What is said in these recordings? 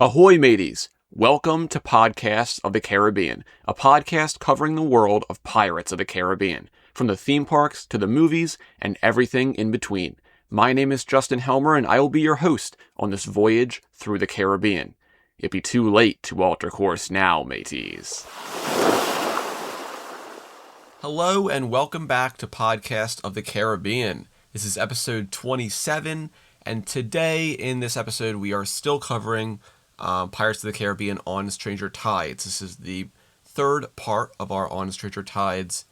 Ahoy, mateys! Welcome to Podcasts of the Caribbean, a podcast covering the world of Pirates of the Caribbean, from the theme parks to the movies and everything in between. My name is Justin Helmer, and I will be your host on this voyage through the Caribbean. It'd be too late to alter course now, mateys. Hello, and welcome back to Podcast of the Caribbean. This is episode 27, and today in this episode we are still covering Pirates of the Caribbean on Stranger Tides. This is the third part of our On Stranger Tides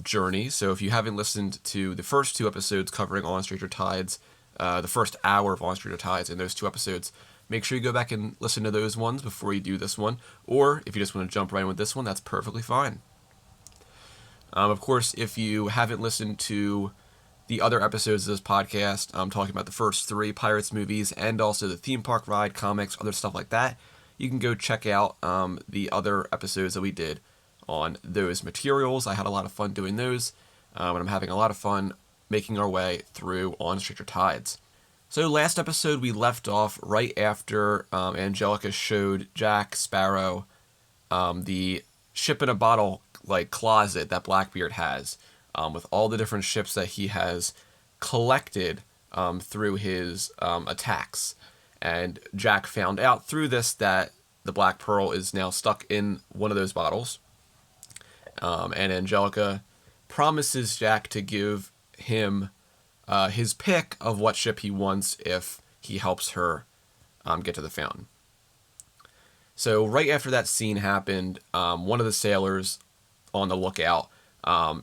journey. So if you haven't listened to the first two episodes covering On Stranger Tides, the first hour of On Stranger Tides in those two episodes, make sure you go back and listen to those ones before you do this one. Or if you just want to jump right in with this one, that's perfectly fine. Of course, if you haven't listened to the other episodes of this podcast, I'm talking about the first three Pirates movies and also the theme park ride, comics, other stuff like that. You can go check out the other episodes that we did on those materials. I had a lot of fun doing those, and I'm having a lot of fun making our way through On Stranger Tides. So last episode we left off right after Angelica showed Jack Sparrow the ship in a bottle closet that Blackbeard has, with all the different ships that he has collected through his attacks. And Jack found out through this that the Black Pearl is now stuck in one of those bottles. And Angelica promises Jack to give him his pick of what ship he wants if he helps her get to the fountain. So right after that scene happened, one of the sailors on the lookout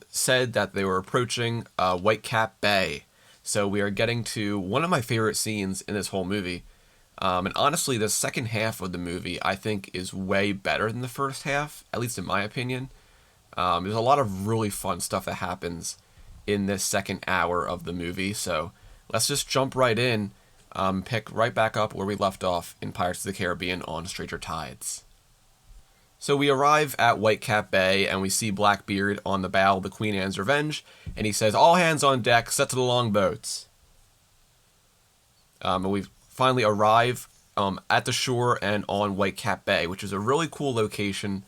said that they were approaching Whitecap Bay. So we are getting to one of my favorite scenes in this whole movie. And honestly, the second half of the movie, I think, is way better than the first half, at least in my opinion. There's a lot of really fun stuff that happens in this second hour of the movie. So let's just jump right in, pick right back up where we left off in Pirates of the Caribbean on Stranger Tides. So we arrive at Whitecap Bay, and we see Blackbeard on the bow of the Queen Anne's Revenge, and he says, "All hands on deck, set to the longboats." And we finally arrive at the shore and on Whitecap Bay, which is a really cool location.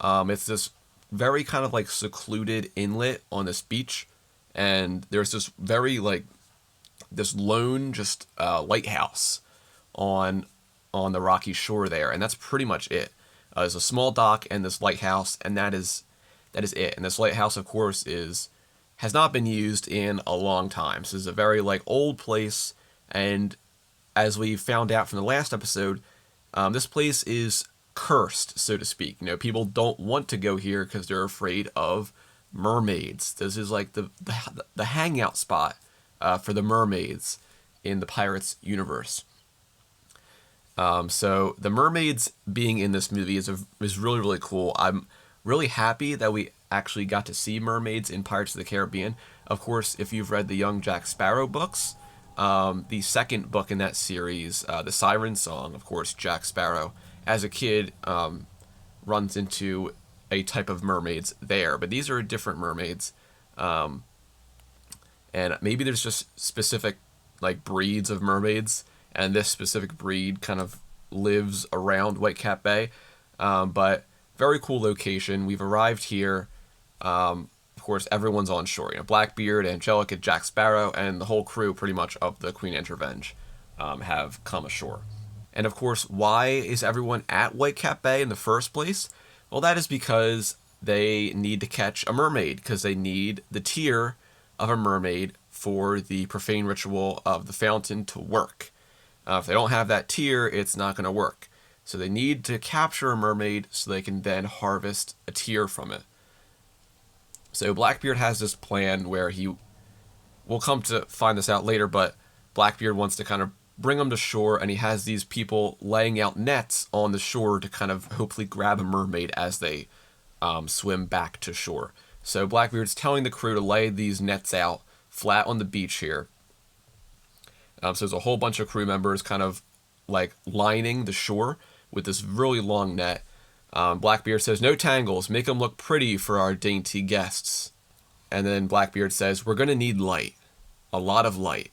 It's this very kind of secluded inlet on this beach, and there's this very this lone just lighthouse on the rocky shore there, and that's pretty much it. There's a small dock and this lighthouse, and that is it. And this lighthouse, of course, has not been used in a long time. So it's a very old place, and as we found out from the last episode, this place is cursed, so to speak. You know, people don't want to go here because they're afraid of mermaids. This is the hangout spot for the mermaids in the Pirates universe. So the mermaids being in this movie is really, really cool. I'm really happy that we actually got to see mermaids in Pirates of the Caribbean. Of course, if you've read the Young Jack Sparrow books, the second book in that series, the Siren Song, of course, Jack Sparrow, as a kid, runs into a type of mermaids there. But these are different mermaids. And maybe there's just specific breeds of mermaids, and this specific breed kind of lives around Whitecap Bay. But very cool location. We've arrived here. Of course, everyone's on shore. You know, Blackbeard, Angelica, Jack Sparrow, and the whole crew pretty much of the Queen Anne's Revenge have come ashore. And of course, why is everyone at Whitecap Bay in the first place? Well, that is because they need to catch a mermaid, because they need the tear of a mermaid for the profane ritual of the fountain to work. If they don't have that tear, it's not going to work. So they need to capture a mermaid so they can then harvest a tear from it. So Blackbeard has this plan where we'll come to find this out later, but Blackbeard wants to kind of bring them to shore, and he has these people laying out nets on the shore to kind of hopefully grab a mermaid as they swim back to shore. So Blackbeard's telling the crew to lay these nets out flat on the beach here. So there's a whole bunch of crew members kind of lining the shore with this really long net. Blackbeard says, "No tangles, make them look pretty for our dainty guests." And then Blackbeard says, "We're going to need light, a lot of light."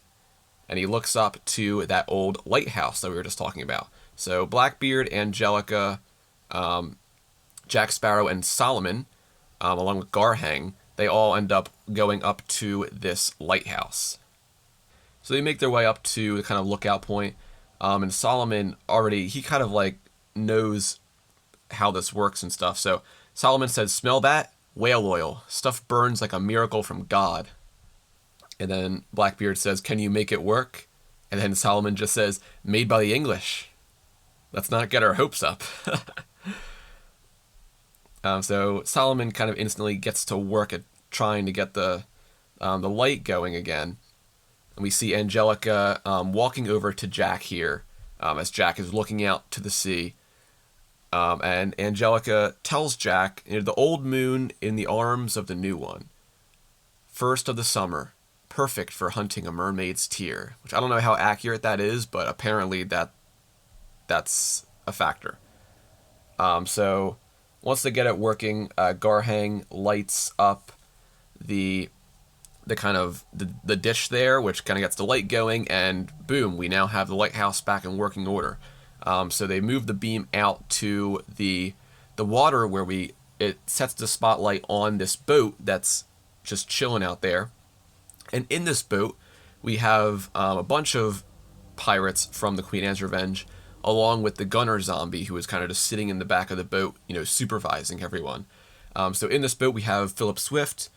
And he looks up to that old lighthouse that we were just talking about. So Blackbeard, Angelica, Jack Sparrow, and Solomon, along with Garhang, they all end up going up to this lighthouse. So they make their way up to the kind of lookout point, and Solomon he kind of like knows how this works and stuff. So Solomon says, "Smell that? Whale oil. Stuff burns like a miracle from God." And then Blackbeard says, "Can you make it work?" And then Solomon just says, "Made by the English. Let's not get our hopes up." So Solomon kind of instantly gets to work at trying to get the light going again. And we see Angelica walking over to Jack here as Jack is looking out to the sea. And Angelica tells Jack, "The old moon in the arms of the new one. First of the summer, perfect for hunting a mermaid's tear." Which I don't know how accurate that is, but apparently that's a factor. So once they get it working, Garhang lights up the kind of the dish there, which kind of gets the light going, and boom, we now have the lighthouse back in working order. So they move the beam out to the water where it sets the spotlight on this boat that's just chilling out there. And in this boat, we have a bunch of pirates from the Queen Anne's Revenge, along with the gunner zombie, who is kind of just sitting in the back of the boat, supervising everyone. So in this boat, we have Philip Swift.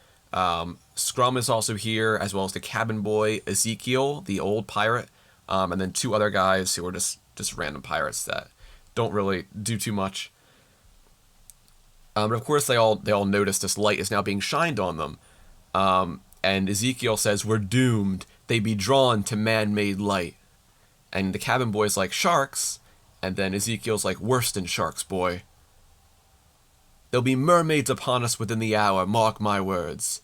Scrum is also here, as well as the cabin boy, Ezekiel, the old pirate, and then two other guys who are just random pirates that don't really do too much. But of course, they all notice this light is now being shined on them. And Ezekiel says, "We're doomed. They be drawn to man-made light." And the cabin boy's like, "Sharks?" And then Ezekiel's like, "Worse than sharks, boy. There'll be mermaids upon us within the hour, mark my words.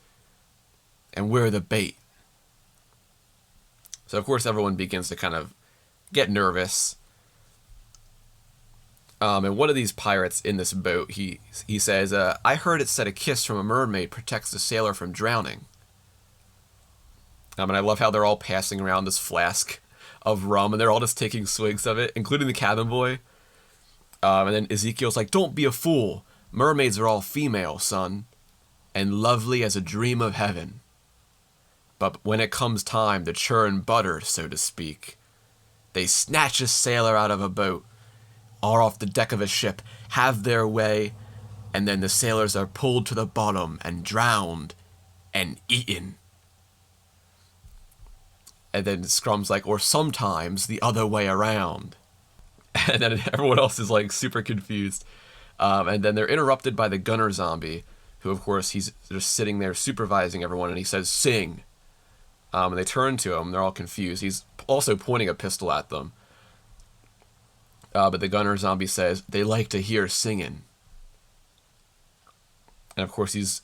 And we're the bait." So of course everyone begins to kind of get nervous. And one of these pirates in this boat, he says, "I heard it said a kiss from a mermaid protects the sailor from drowning." And I love how they're all passing around this flask of rum, and they're all just taking swigs of it, including the cabin boy. And then Ezekiel's like, "Don't be a fool. Mermaids are all female, son, and lovely as a dream of heaven. But when it comes time to churn butter, so to speak, they snatch a sailor out of a boat, or off the deck of a ship, have their way, and then the sailors are pulled to the bottom and drowned and eaten." And then Scrum's like, "Or sometimes the other way around." And then everyone else is like super confused. And then they're interrupted by the gunner zombie, who of course he's just sitting there supervising everyone, and he says, "Sing." And they turn to him, they're all confused. He's also pointing a pistol at them. But the gunner zombie says, "They like to hear singing." And of course he's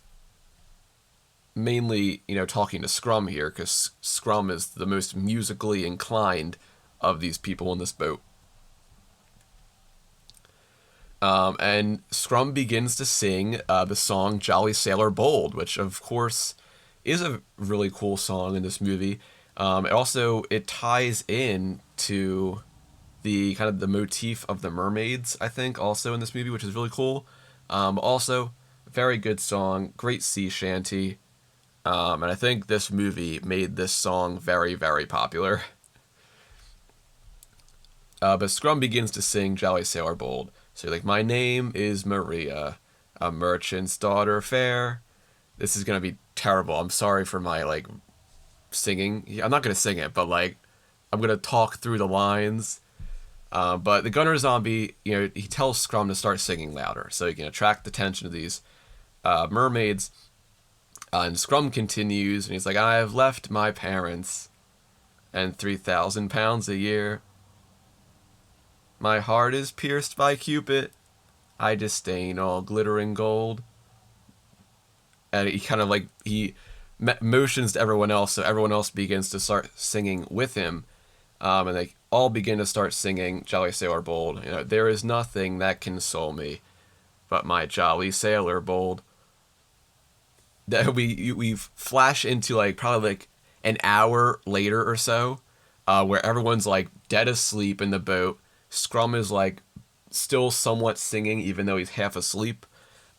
mainly, talking to Scrum here, because Scrum is the most musically inclined of these people in this boat. And Scrum begins to sing the song "Jolly Sailor Bold," which of course is a really cool song in this movie. It ties in to the kind of the motif of the mermaids, I think, also in this movie, which is really cool. Also, very good song, great sea shanty. And I think this movie made this song very, very popular. But Scrum begins to sing "Jolly Sailor Bold." So like, "My name is Maria, a merchant's daughter fair." This is going to be terrible. I'm sorry for my, singing. I'm not going to sing it, but, I'm going to talk through the lines. But the gunner zombie, he tells Scrum to start singing louder so he can attract the attention of these mermaids. And Scrum continues, and he's like, "I have left my parents and 3,000 pounds a year. My heart is pierced by Cupid. I disdain all glittering gold." And he kind of he motions to everyone else, so everyone else begins to start singing with him. And they all begin to start singing "Jolly Sailor Bold." "There is nothing that can console me but my jolly sailor bold." That we flash into probably an hour later or so, where everyone's dead asleep in the boat. Scrum is like still somewhat singing, even though he's half asleep.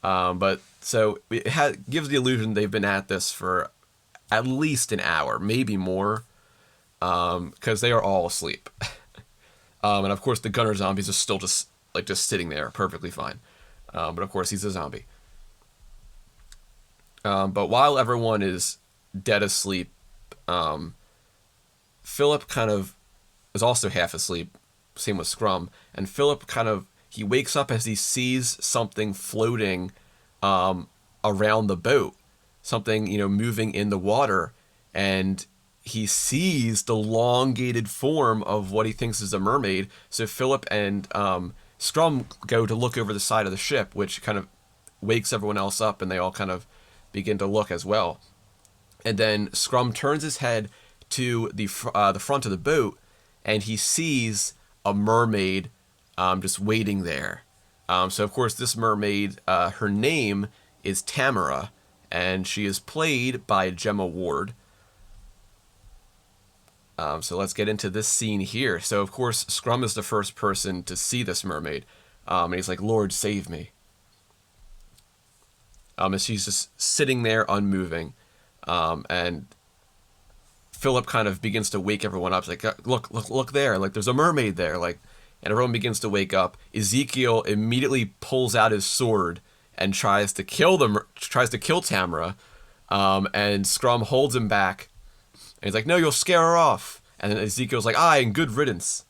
But so it gives the illusion they've been at this for at least an hour, maybe more, because they are all asleep. And of course, the gunner zombies are still just sitting there, perfectly fine. But of course, he's a zombie. But while everyone is dead asleep, Philip kind of is also half asleep. Same with Scrum. And Philip he wakes up as he sees something floating around the boat, something moving in the water, and he sees the elongated form of what he thinks is a mermaid. So Philip and Scrum go to look over the side of the ship, which kind of wakes everyone else up, and they all kind of begin to look as well. And then Scrum turns his head to the front of the boat, and he sees a mermaid just waiting there. So of course this mermaid, her name is Tamara, and she is played by Gemma Ward. So let's get into this scene here. So of course Scrum is the first person to see this mermaid, and he's like, "Lord, save me." And she's just sitting there unmoving, and Philip kind of begins to wake everyone up. He's like, look there, like there's a mermaid there, like, and everyone begins to wake up. Ezekiel immediately pulls out his sword and tries to kill Tamara, and Scrum holds him back, and he's like, "No, you'll scare her off." And then Ezekiel's like, "Aye, and good riddance."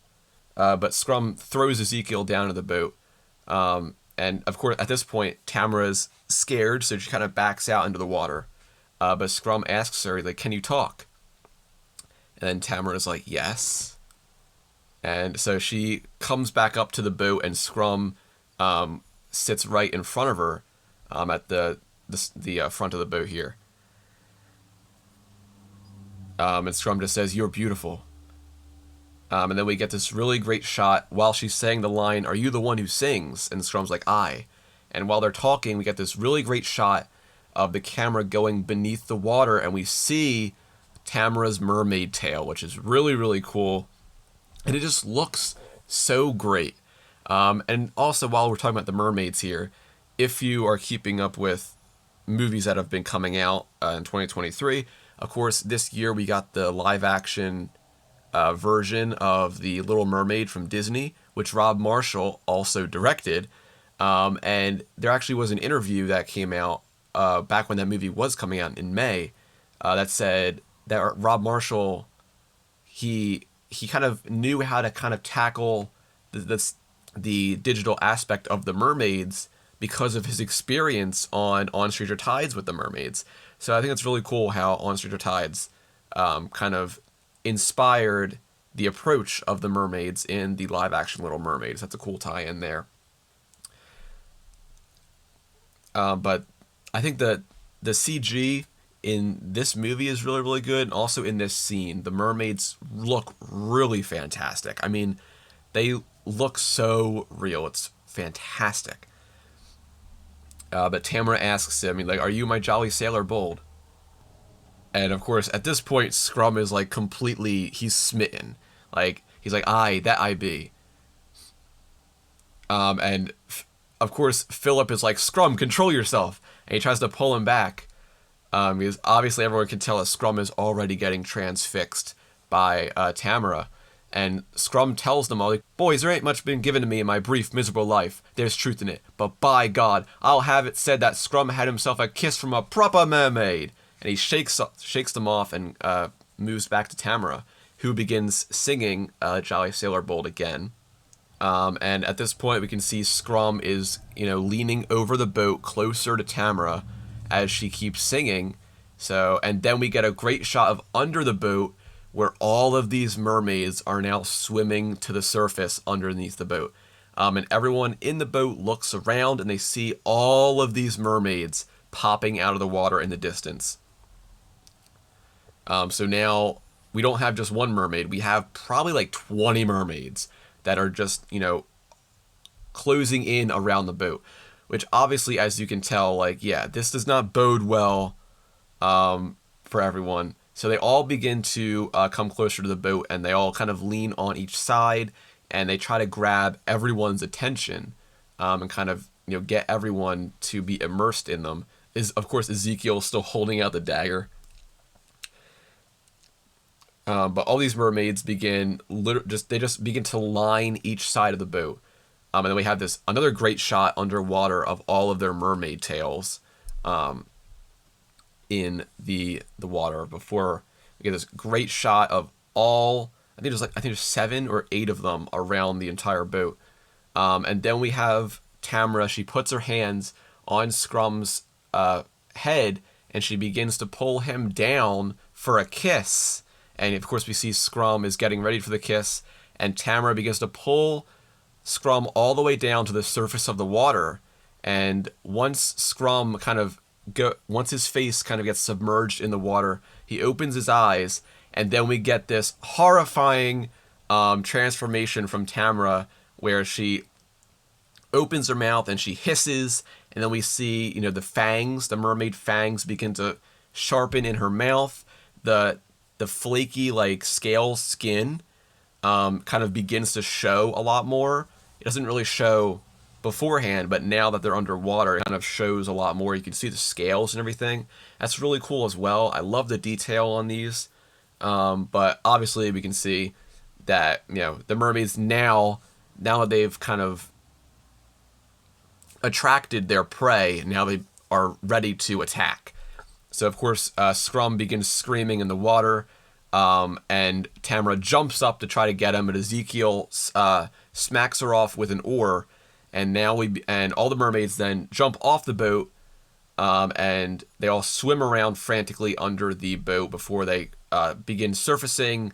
But Scrum throws Ezekiel down to the boat, and of course at this point Tamara's scared, so she kind of backs out into the water. But Scrum asks her, like, "Can you talk?" And then Tamara's like, "Yes." And so she comes back up to the boat, and Scrum sits right in front of her at the front of the boat here. And Scrum just says, "You're beautiful." And then we get this really great shot while she's saying the line, "Are you the one who sings?" And Scrum's like, "Aye." And while they're talking, we get this really great shot of the camera going beneath the water, and we see Tamara's mermaid tail, which is really, really cool. And it just looks so great. And also, while we're talking about the mermaids here, if you are keeping up with movies that have been coming out in 2023, of course, this year we got the live-action version of The Little Mermaid from Disney, which Rob Marshall also directed. And there actually was an interview that came out back when that movie was coming out in May that said that Rob Marshall, he kind of knew how to kind of tackle the digital aspect of the mermaids because of his experience on Stranger Tides with the mermaids. So I think it's really cool how On Stranger Tides kind of inspired the approach of the mermaids in the live-action Little Mermaids. That's a cool tie-in there. But I think that the CG in this movie is really, really good. And also in this scene, the mermaids look really fantastic. I mean, they look so real. It's fantastic. But Tamara asks him, like, "Are you my jolly sailor bold?" And of course, at this point, Scrum is like he's smitten. Like, he's like, "Aye, that I be." And of course, Philip is like, "Scrum, control yourself." And he tries to pull him back. Because obviously everyone can tell that Scrum is already getting transfixed by Tamara. And Scrum tells them all, like, "Boys, there ain't much been given to me in my brief, miserable life. There's truth in it. But by God, I'll have it said that Scrum had himself a kiss from a proper mermaid." And he shakes them off and moves back to Tamara, who begins singing Jolly Sailor Bold again. And at this point, we can see Scrum is, leaning over the boat closer to Tamara as she keeps singing. So, and then we get a great shot of under the boat where all of these mermaids are now swimming to the surface underneath the boat. And everyone in the boat looks around and they see all of these mermaids popping out of the water in the distance. So now we don't have just one mermaid. We have probably like 20 mermaids that are just, closing in around the boat. Which obviously, as you can tell, this does not bode well for everyone. So they all begin to come closer to the boat, and they all kind of lean on each side, and they try to grab everyone's attention, and kind of, get everyone to be immersed in them. Is, of course, Ezekiel still holding out the dagger. But all these mermaids begin begin to line each side of the boat. And then we have another great shot underwater of all of their mermaid tails, in the water, before we get this great shot of all. I think there's 7 or 8 of them around the entire boat. And then we have Tamara. She puts her hands on Scrum's head, and she begins to pull him down for a kiss. And of course, we see Scrum is getting ready for the kiss, and Tamara begins to pull Scrum all the way down to the surface of the water. And once his face kind of gets submerged in the water, he opens his eyes, and then we get this horrifying transformation from Tamara, where she opens her mouth and she hisses, and then we see, the fangs, the mermaid fangs, begin to sharpen in her mouth. The flaky, like, scale skin kind of begins to show a lot more. It doesn't really show beforehand, but now that they're underwater, it kind of shows a lot more. You can see the scales and everything. That's really cool as well. I love the detail on these. But obviously we can see that, the mermaids now that they've kind of attracted their prey, now they are ready to attack. So, of course, Scrum begins screaming in the water, and Tamara jumps up to try to get him, but Ezekiel smacks her off with an oar, and all the mermaids then jump off the boat, and they all swim around frantically under the boat before they begin surfacing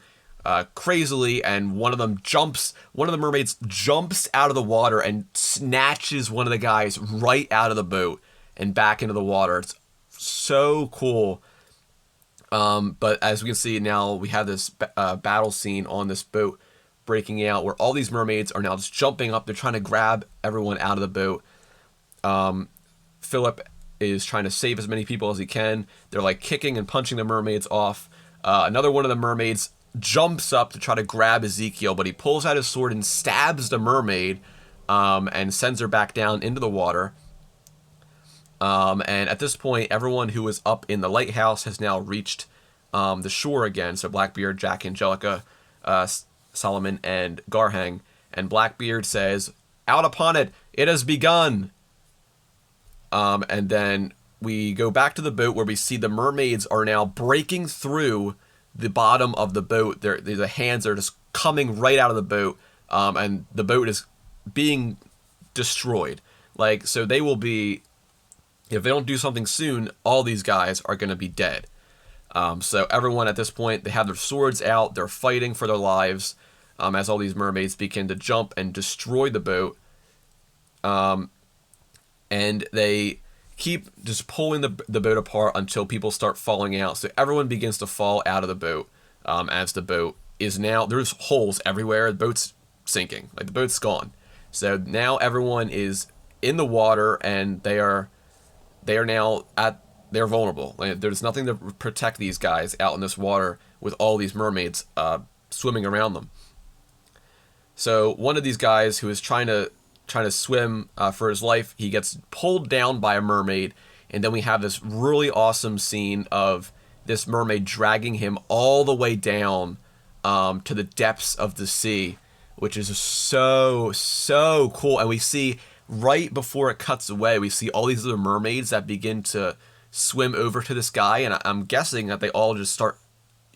crazily, and one of the mermaids jumps out of the water and snatches one of the guys right out of the boat and back into the water. It's so cool. But as we can see now, we have this battle scene on this boat breaking out, where all these mermaids are now just jumping up. They're trying to grab everyone out of the boat. Philip is trying to save as many people as he can. They're like kicking and punching the mermaids off. Another one of the mermaids jumps up to try to grab Ezekiel, but he pulls out his sword and stabs the mermaid, and sends her back down into the water. And at this point, everyone who was up in the lighthouse has now reached the shore again. So Blackbeard, Jack, Angelica, Solomon, and Garhang. And Blackbeard says, "Out upon it! It has begun!" And then we go back to the boat, where we see the mermaids are now breaking through the bottom of the boat. The hands are just coming right out of the boat, and the boat is being destroyed. So they will be... If they don't do something soon, all these guys are going to be dead. So everyone at this point, they have their swords out. They're fighting for their lives, as all these mermaids begin to jump and destroy the boat. And they keep just pulling the boat apart until people start falling out. So everyone begins to fall out of the boat, as the boat is now... There's holes everywhere. The boat's sinking. The boat's gone. So now everyone is in the water, and they're vulnerable. There's nothing to protect these guys out in this water with all these mermaids swimming around them. So one of these guys who is trying to swim for his life, he gets pulled down by a mermaid, and then we have this really awesome scene of this mermaid dragging him all the way down to the depths of the sea, which is so cool. And we see, right before it cuts away, we see all these other mermaids that begin to swim over to this guy, and I'm guessing that they all just start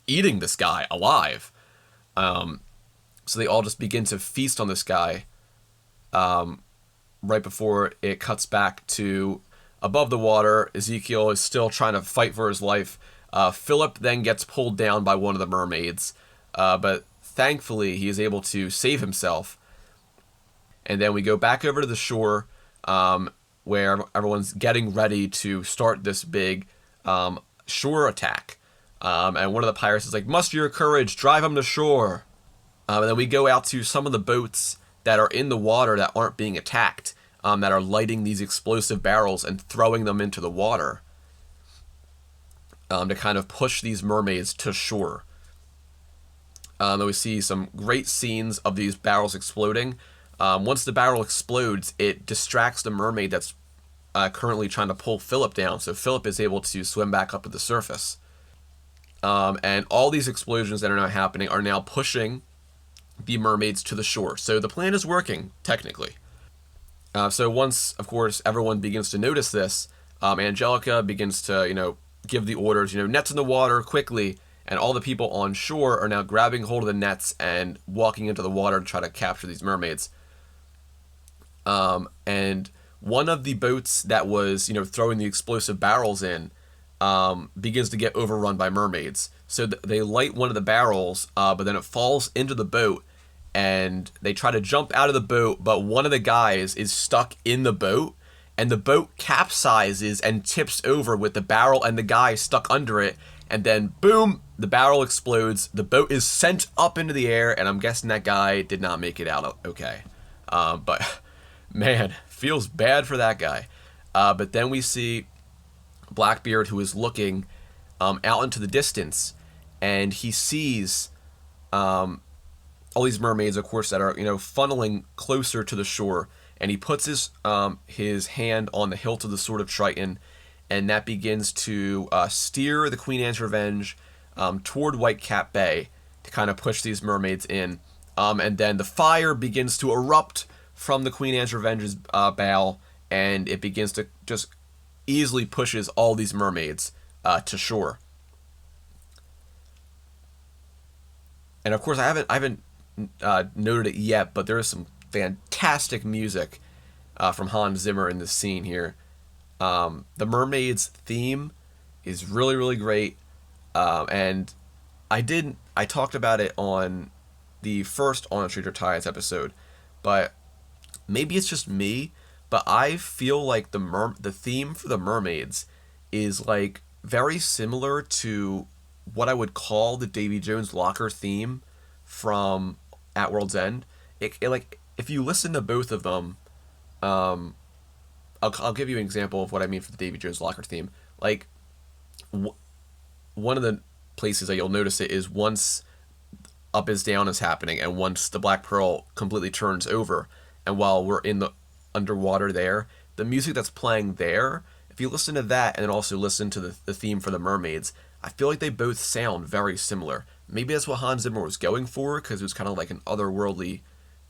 eating this guy alive. So they all just begin to feast on this guy, right before it cuts back to above the water. Ezekiel is still trying to fight for his life. Philip then gets pulled down by one of the mermaids, but thankfully he is able to save himself. And then we go back over to the shore, where everyone's getting ready to start this big shore attack. And one of the pirates is like, "Muster your courage, drive them to shore." And then we go out to some of the boats that are in the water that aren't being attacked, that are lighting these explosive barrels and throwing them into the water, to kind of push these mermaids to shore. Then we see some great scenes of these barrels exploding. Once the barrel explodes, it distracts the mermaid that's currently trying to pull Philip down, so Philip is able to swim back up to the surface. And all these explosions that are now happening are now pushing the mermaids to the shore. So the plan is working, technically. So once, of course, everyone begins to notice this, Angelica begins to, give the orders, nets in the water, quickly, and all the people on shore are now grabbing hold of the nets and walking into the water to try to capture these mermaids. And one of the boats that was, throwing the explosive barrels in, begins to get overrun by mermaids. So they light one of the barrels, but then it falls into the boat, and they try to jump out of the boat, but one of the guys is stuck in the boat, and the boat capsizes and tips over with the barrel and the guy stuck under it, and then boom, the barrel explodes, the boat is sent up into the air, and I'm guessing that guy did not make it out okay. But man, feels bad for that guy. But then we see Blackbeard, who is looking out into the distance, and he sees all these mermaids, of course, that are funneling closer to the shore, and he puts his hand on the hilt of the sword of Triton, and that begins to steer the Queen Anne's Revenge toward Whitecap Bay to kind of push these mermaids in. And then the fire begins to erupt from the Queen Anne's Revenge's bow, and it begins to just easily pushes all these mermaids to shore. And of course, I haven't noted it yet, but there is some fantastic music from Hans Zimmer in this scene here. The mermaids theme is really, really great, and I talked about it on the first On Stranger Tides episode, but maybe it's just me, but I feel like the theme for the mermaids is like very similar to what I would call the Davy Jones Locker theme from At World's End. It like, if you listen to both of them, I'll give you an example of what I mean for the Davy Jones Locker theme. Like, one of the places that you'll notice it is once Up is Down is happening, and once the Black Pearl completely turns over, and while we're in the underwater there, the music that's playing there, if you listen to that and then also listen to the theme for the mermaids, I feel like they both sound very similar. Maybe that's what Hans Zimmer was going for, because it was kind of like an otherworldly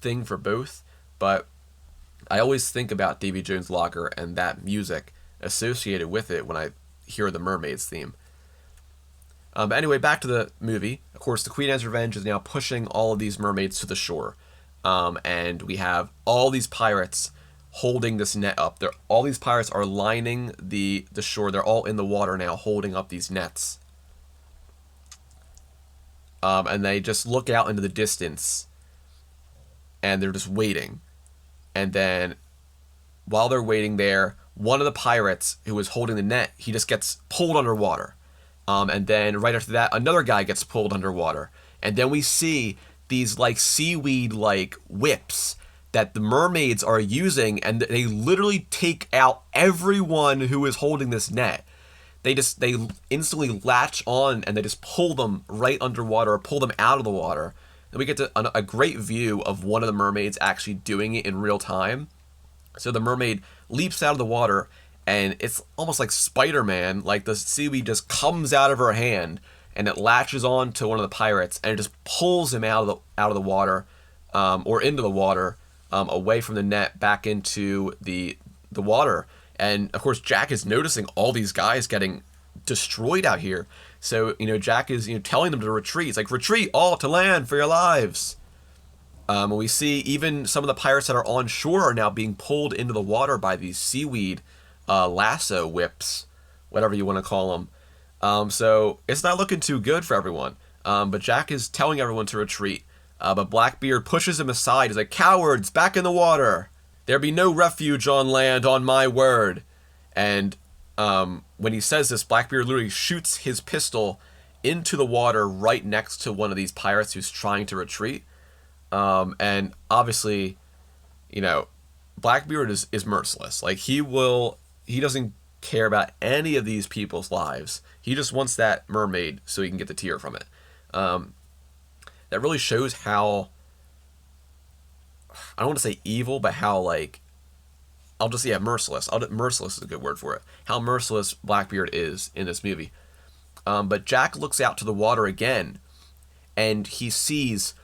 thing for both, but I always think about Davy Jones Locker and that music associated with it when I hear the mermaids theme. But anyway, back to the movie. Of course, the Queen Anne's Revenge is now pushing all of these mermaids to the shore. And we have all these pirates holding this net up. All these pirates are lining the shore. They're all in the water now, holding up these nets. And they just look out into the distance, and they're just waiting. And then, while they're waiting there, one of the pirates who was holding the net, he just gets pulled underwater. And then right after that, another guy gets pulled underwater. And then we see these like seaweed like whips that the mermaids are using, and they literally take out everyone who is holding this net. They instantly latch on, and they just pull them right underwater, or pull them out of the water. And we get to a great view of one of the mermaids actually doing it in real time. So the mermaid leaps out of the water, and it's almost like Spider-Man. Like, the seaweed just comes out of her hand, and it latches on to one of the pirates, and it just pulls him out of the water, or into the water, away from the net, back into the water. And of course, Jack is noticing all these guys getting destroyed out here. So, Jack is, telling them to retreat. It's like, retreat all to land for your lives. And we see even some of the pirates that are on shore are now being pulled into the water by these seaweed lasso whips, whatever you want to call them. So it's not looking too good for everyone. But Jack is telling everyone to retreat. But Blackbeard pushes him aside. He's like, cowards, back in the water. There be no refuge on land, on my word. And when he says this, Blackbeard literally shoots his pistol into the water right next to one of these pirates who's trying to retreat. And obviously, Blackbeard is merciless. Like, he doesn't care about any of these people's lives. He just wants that mermaid so he can get the tear from it. that really shows how, I don't want to say evil, but how, like, I'll just, yeah, merciless. Merciless is a good word for it. How merciless Blackbeard is in this movie. But Jack looks out to the water again, and he sees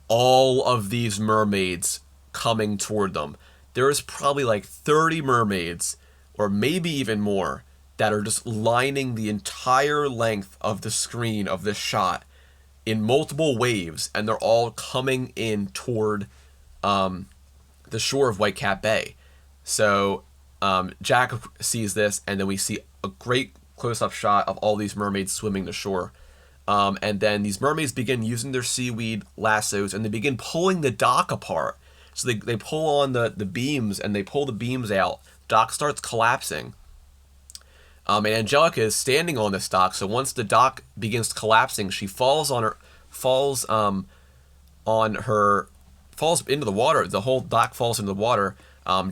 all of these mermaids coming toward them. There is probably like 30 mermaids, or maybe even more, that are just lining the entire length of the screen of this shot in multiple waves, and they're all coming in toward the shore of Whitecap Bay. So Jack sees this, and then we see a great close-up shot of all these mermaids swimming to shore. And then these mermaids begin using their seaweed lassos, and they begin pulling the dock apart. So they pull on the beams, and they pull the beams out. Dock starts collapsing. And Angelica is standing on this dock, so once the dock begins collapsing, she falls into the water. The whole dock falls into the water.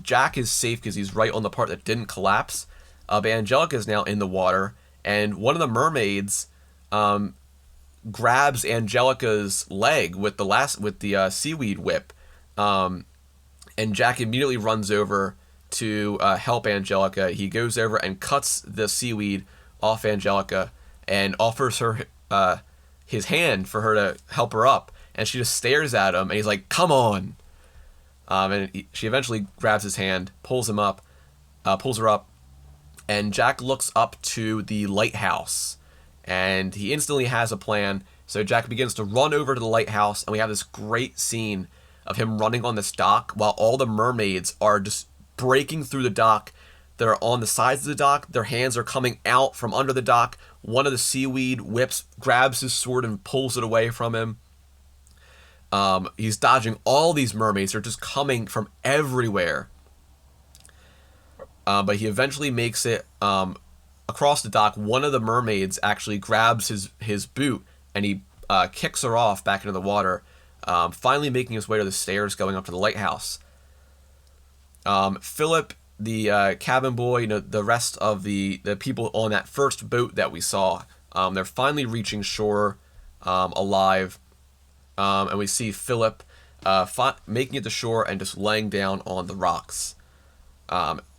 Jack is safe because he's right on the part that didn't collapse. But Angelica is now in the water, and one of the mermaids grabs Angelica's leg with the seaweed whip, and Jack immediately runs over to help Angelica. He goes over and cuts the seaweed off Angelica and offers her his hand for her to help her up, and she just stares at him, and he's like, "Come on!" She eventually grabs his hand, pulls her up, and Jack looks up to the lighthouse, and he instantly has a plan. So Jack begins to run over to the lighthouse, and we have this great scene of him running on this dock while all the mermaids are just breaking through the dock. They're on the sides of the dock. Their hands are coming out from under the dock. One of the seaweed whips, grabs his sword and pulls it away from him. He's dodging all these mermaids. They're just coming from everywhere. But he eventually makes it across the dock. One of the mermaids actually grabs his boot, and he kicks her off back into the water, finally making his way to the stairs going up to the lighthouse. Philip, the cabin boy, the rest of the people on that first boat that we saw, they're finally reaching shore alive. And we see Philip making it to shore and just laying down on the rocks.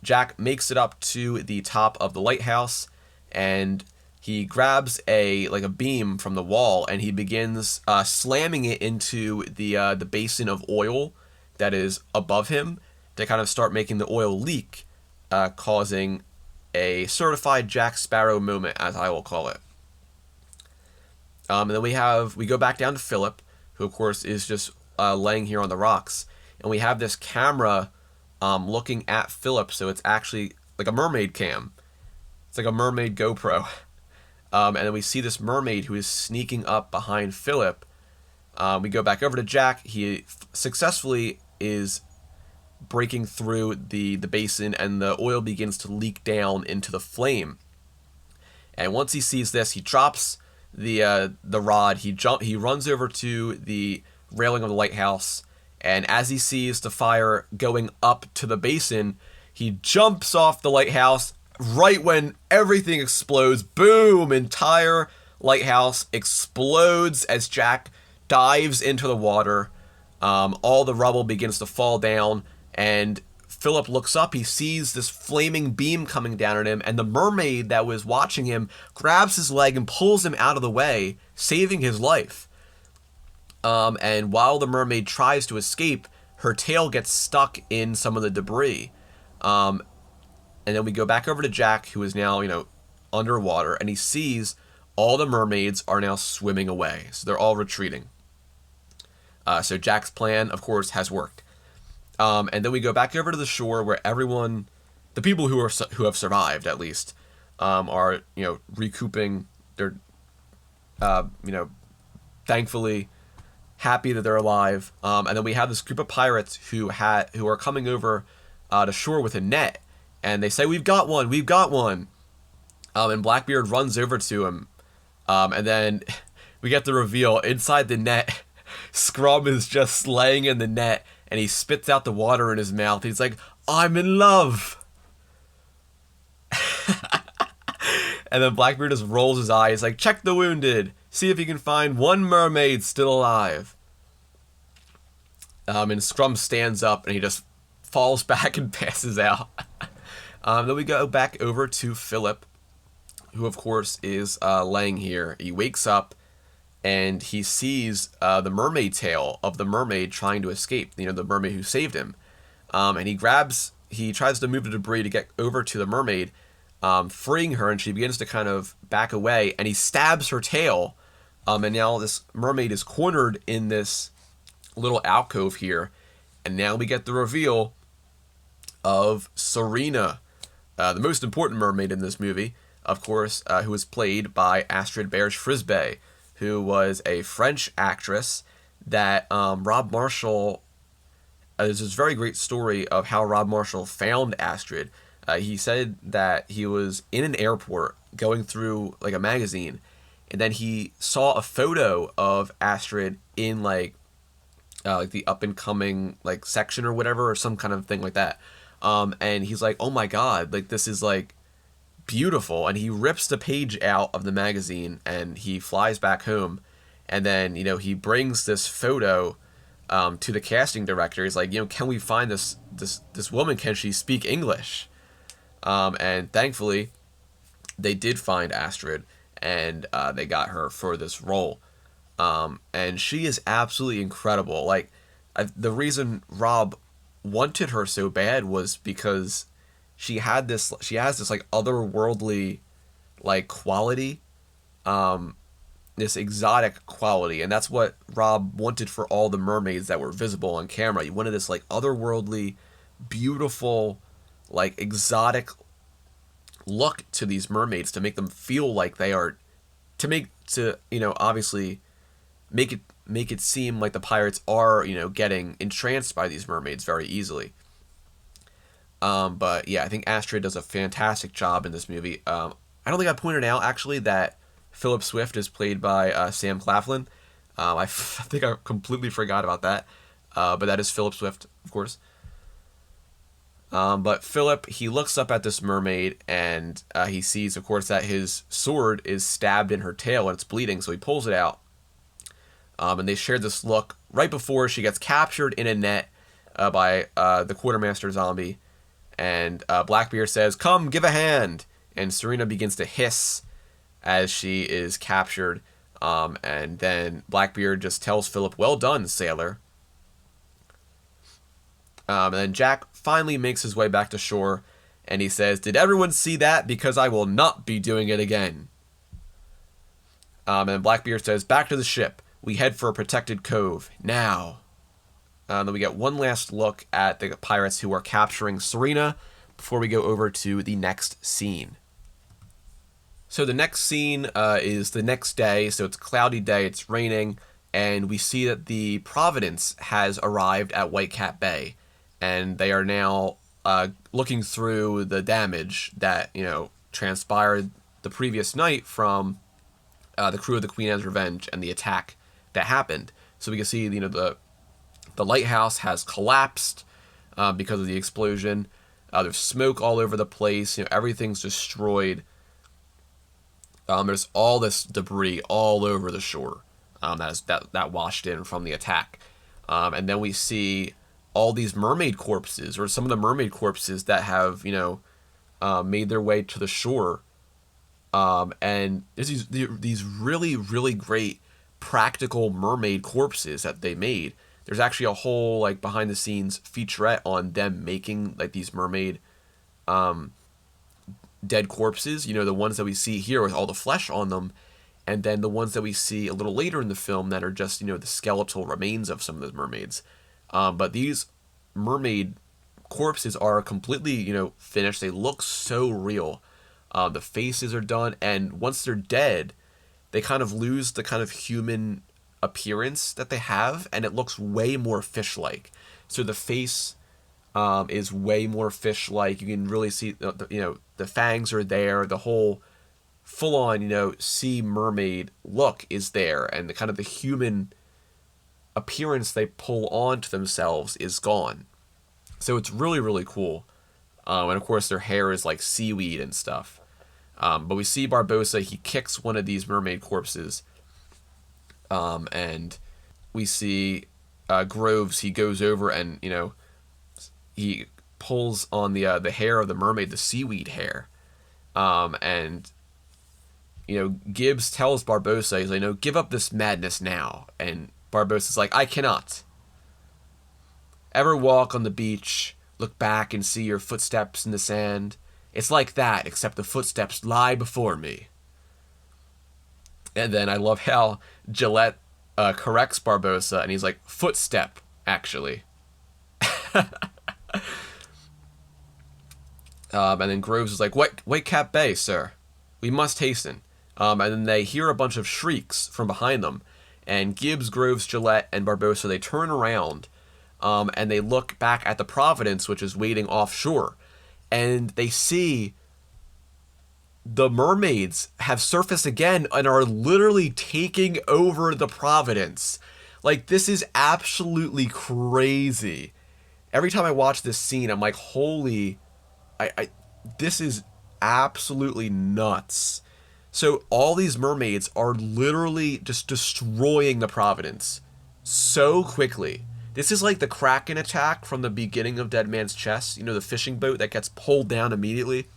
Jack makes it up to the top of the lighthouse, and he grabs a beam from the wall, and he begins slamming it into the basin of oil that is above him to kind of start making the oil leak, causing a certified Jack Sparrow moment, as I will call it. And then we go back down to Philip, who of course is just laying here on the rocks, and we have this camera looking at Philip, so it's actually like a mermaid cam. It's like a mermaid GoPro. And then we see this mermaid who is sneaking up behind Philip. We go back over to Jack. He successfully is breaking through the basin, and the oil begins to leak down into the flame. And once he sees this, he drops the rod. He runs over to the railing of the lighthouse, and as he sees the fire going up to the basin, he jumps off the lighthouse right when everything explodes. Boom! Entire lighthouse explodes as Jack dives into the water. All the rubble begins to fall down, and Philip looks up. He sees this flaming beam coming down at him, and the mermaid that was watching him grabs his leg and pulls him out of the way, saving his life. And while the mermaid tries to escape, her tail gets stuck in some of the debris. And then we go back over to Jack, who is now, underwater, and he sees all the mermaids are now swimming away. So they're all retreating. So Jack's plan, of course, has worked. And then we go back over to the shore where everyone, the people who have survived at least, are recouping. They're thankfully happy that they're alive. And then we have this group of pirates who are coming over to shore with a net, and they say, "We've got one, we've got one." And Blackbeard runs over to him, and then we get the reveal inside the net. Scrum is just laying in the net, and he spits out the water in his mouth. He's like, "I'm in love." And then Blackbeard just rolls his eyes, like, check the wounded. See if you can find one mermaid still alive. And Scrum stands up and he just falls back and passes out. Then we go back over to Philip, who of course is laying here. He wakes up and he sees the mermaid tail of the mermaid trying to escape. You know, the mermaid who saved him. And he tries to move the debris to get over to the mermaid, freeing her, and she begins to kind of back away, and he stabs her tail. And now this mermaid is cornered in this little alcove here. And now we get the reveal of Syrena, the most important mermaid in this movie, of course, who was played by Astrid Berge-Frisbee, who was a French actress that Rob Marshall... there's this very great story of how Rob Marshall found Astrid. He said that he was in an airport going through like a magazine, and then he saw a photo of Astrid in like the up and coming like section or whatever, or some kind of thing like that. And he's like, oh my god, like this is like beautiful. And he rips the page out of the magazine and he flies back home. And then, you know, he brings this photo to the casting director. He's like, you know, can we find this woman? Can she speak English? And thankfully, they did find Astrid, and they got her for this role. And she is absolutely incredible. Like, the reason Rob wanted her so bad was because she has this like otherworldly like quality, this exotic quality, and that's what Rob wanted for all the mermaids that were visible on camera. He wanted this like otherworldly, beautiful, like exotic look to these mermaids to make them feel like they are, obviously make it seem like the pirates are, getting entranced by these mermaids very easily. But yeah, I think Astrid does a fantastic job in this movie. I don't think I pointed out actually that Philip Swift is played by Sam Claflin. I think I completely forgot about that. But that is Philip Swift, of course. But Philip, he looks up at this mermaid and he sees, of course, that his sword is stabbed in her tail and it's bleeding, so he pulls it out. And they share this look right before she gets captured in a net by the quartermaster zombie. And Blackbeard says, "Come, give a hand!" And Syrena begins to hiss as she is captured. And then Blackbeard just tells Philip, "Well done, sailor." And then Jack finally makes his way back to shore, and he says, "Did everyone see that? Because I will not be doing it again." And Blackbeard says, "Back to the ship. We head for a protected cove. Now." Then we get one last look at the pirates who are capturing Syrena before we go over to the next scene. So the next scene is the next day. So it's a cloudy day, it's raining, and we see that the Providence has arrived at Whitecap Bay. And they are now looking through the damage that, transpired the previous night from the crew of the Queen Anne's Revenge and the attack that happened. So we can see, the lighthouse has collapsed because of the explosion. There's smoke all over the place. Everything's destroyed. There's all this debris all over the shore that washed in from the attack. And then we see all these mermaid corpses, or some of the mermaid corpses that have, made their way to the shore. And there's these really, really great practical mermaid corpses that they made. There's actually a whole behind the scenes featurette on them making these mermaid dead corpses, the ones that we see here with all the flesh on them, and then the ones that we see a little later in the film that are just, the skeletal remains of some of those mermaids. But these mermaid corpses are completely, finished. They look so real. The faces are done, and once they're dead, they kind of lose the kind of human appearance that they have, and it looks way more fish-like. So the face is way more fish-like. You can really see, the fangs are there. The whole full-on, sea mermaid look is there, and the kind of the human appearance they pull onto themselves is gone. So it's really, really cool. And of course, their hair is like seaweed and stuff. But we see Barbossa, he kicks one of these mermaid corpses, and we see Groves, he goes over and, he pulls on the hair of the mermaid, the seaweed hair. And, Gibbs tells Barbossa, he's like, no, give up this madness now. And Barbossa's like, I cannot. Ever walk on the beach, look back and see your footsteps in the sand? It's like that, except the footsteps lie before me. And then I love how Gillette corrects Barbossa, and he's like, footstep, actually. And then Groves is like, Whitecap Bay, sir. We must hasten. And then they hear a bunch of shrieks from behind them. And Gibbs, Groves, Gillette, and Barbossa, they turn around, and they look back at the Providence, which is waiting offshore. And they see the mermaids have surfaced again and are literally taking over the Providence. Like, this is absolutely crazy. Every time I watch this scene, I'm like, holy... this is absolutely nuts. So all these mermaids are literally just destroying the Providence so quickly. This is like the Kraken attack from the beginning of Dead Man's Chest. The fishing boat that gets pulled down immediately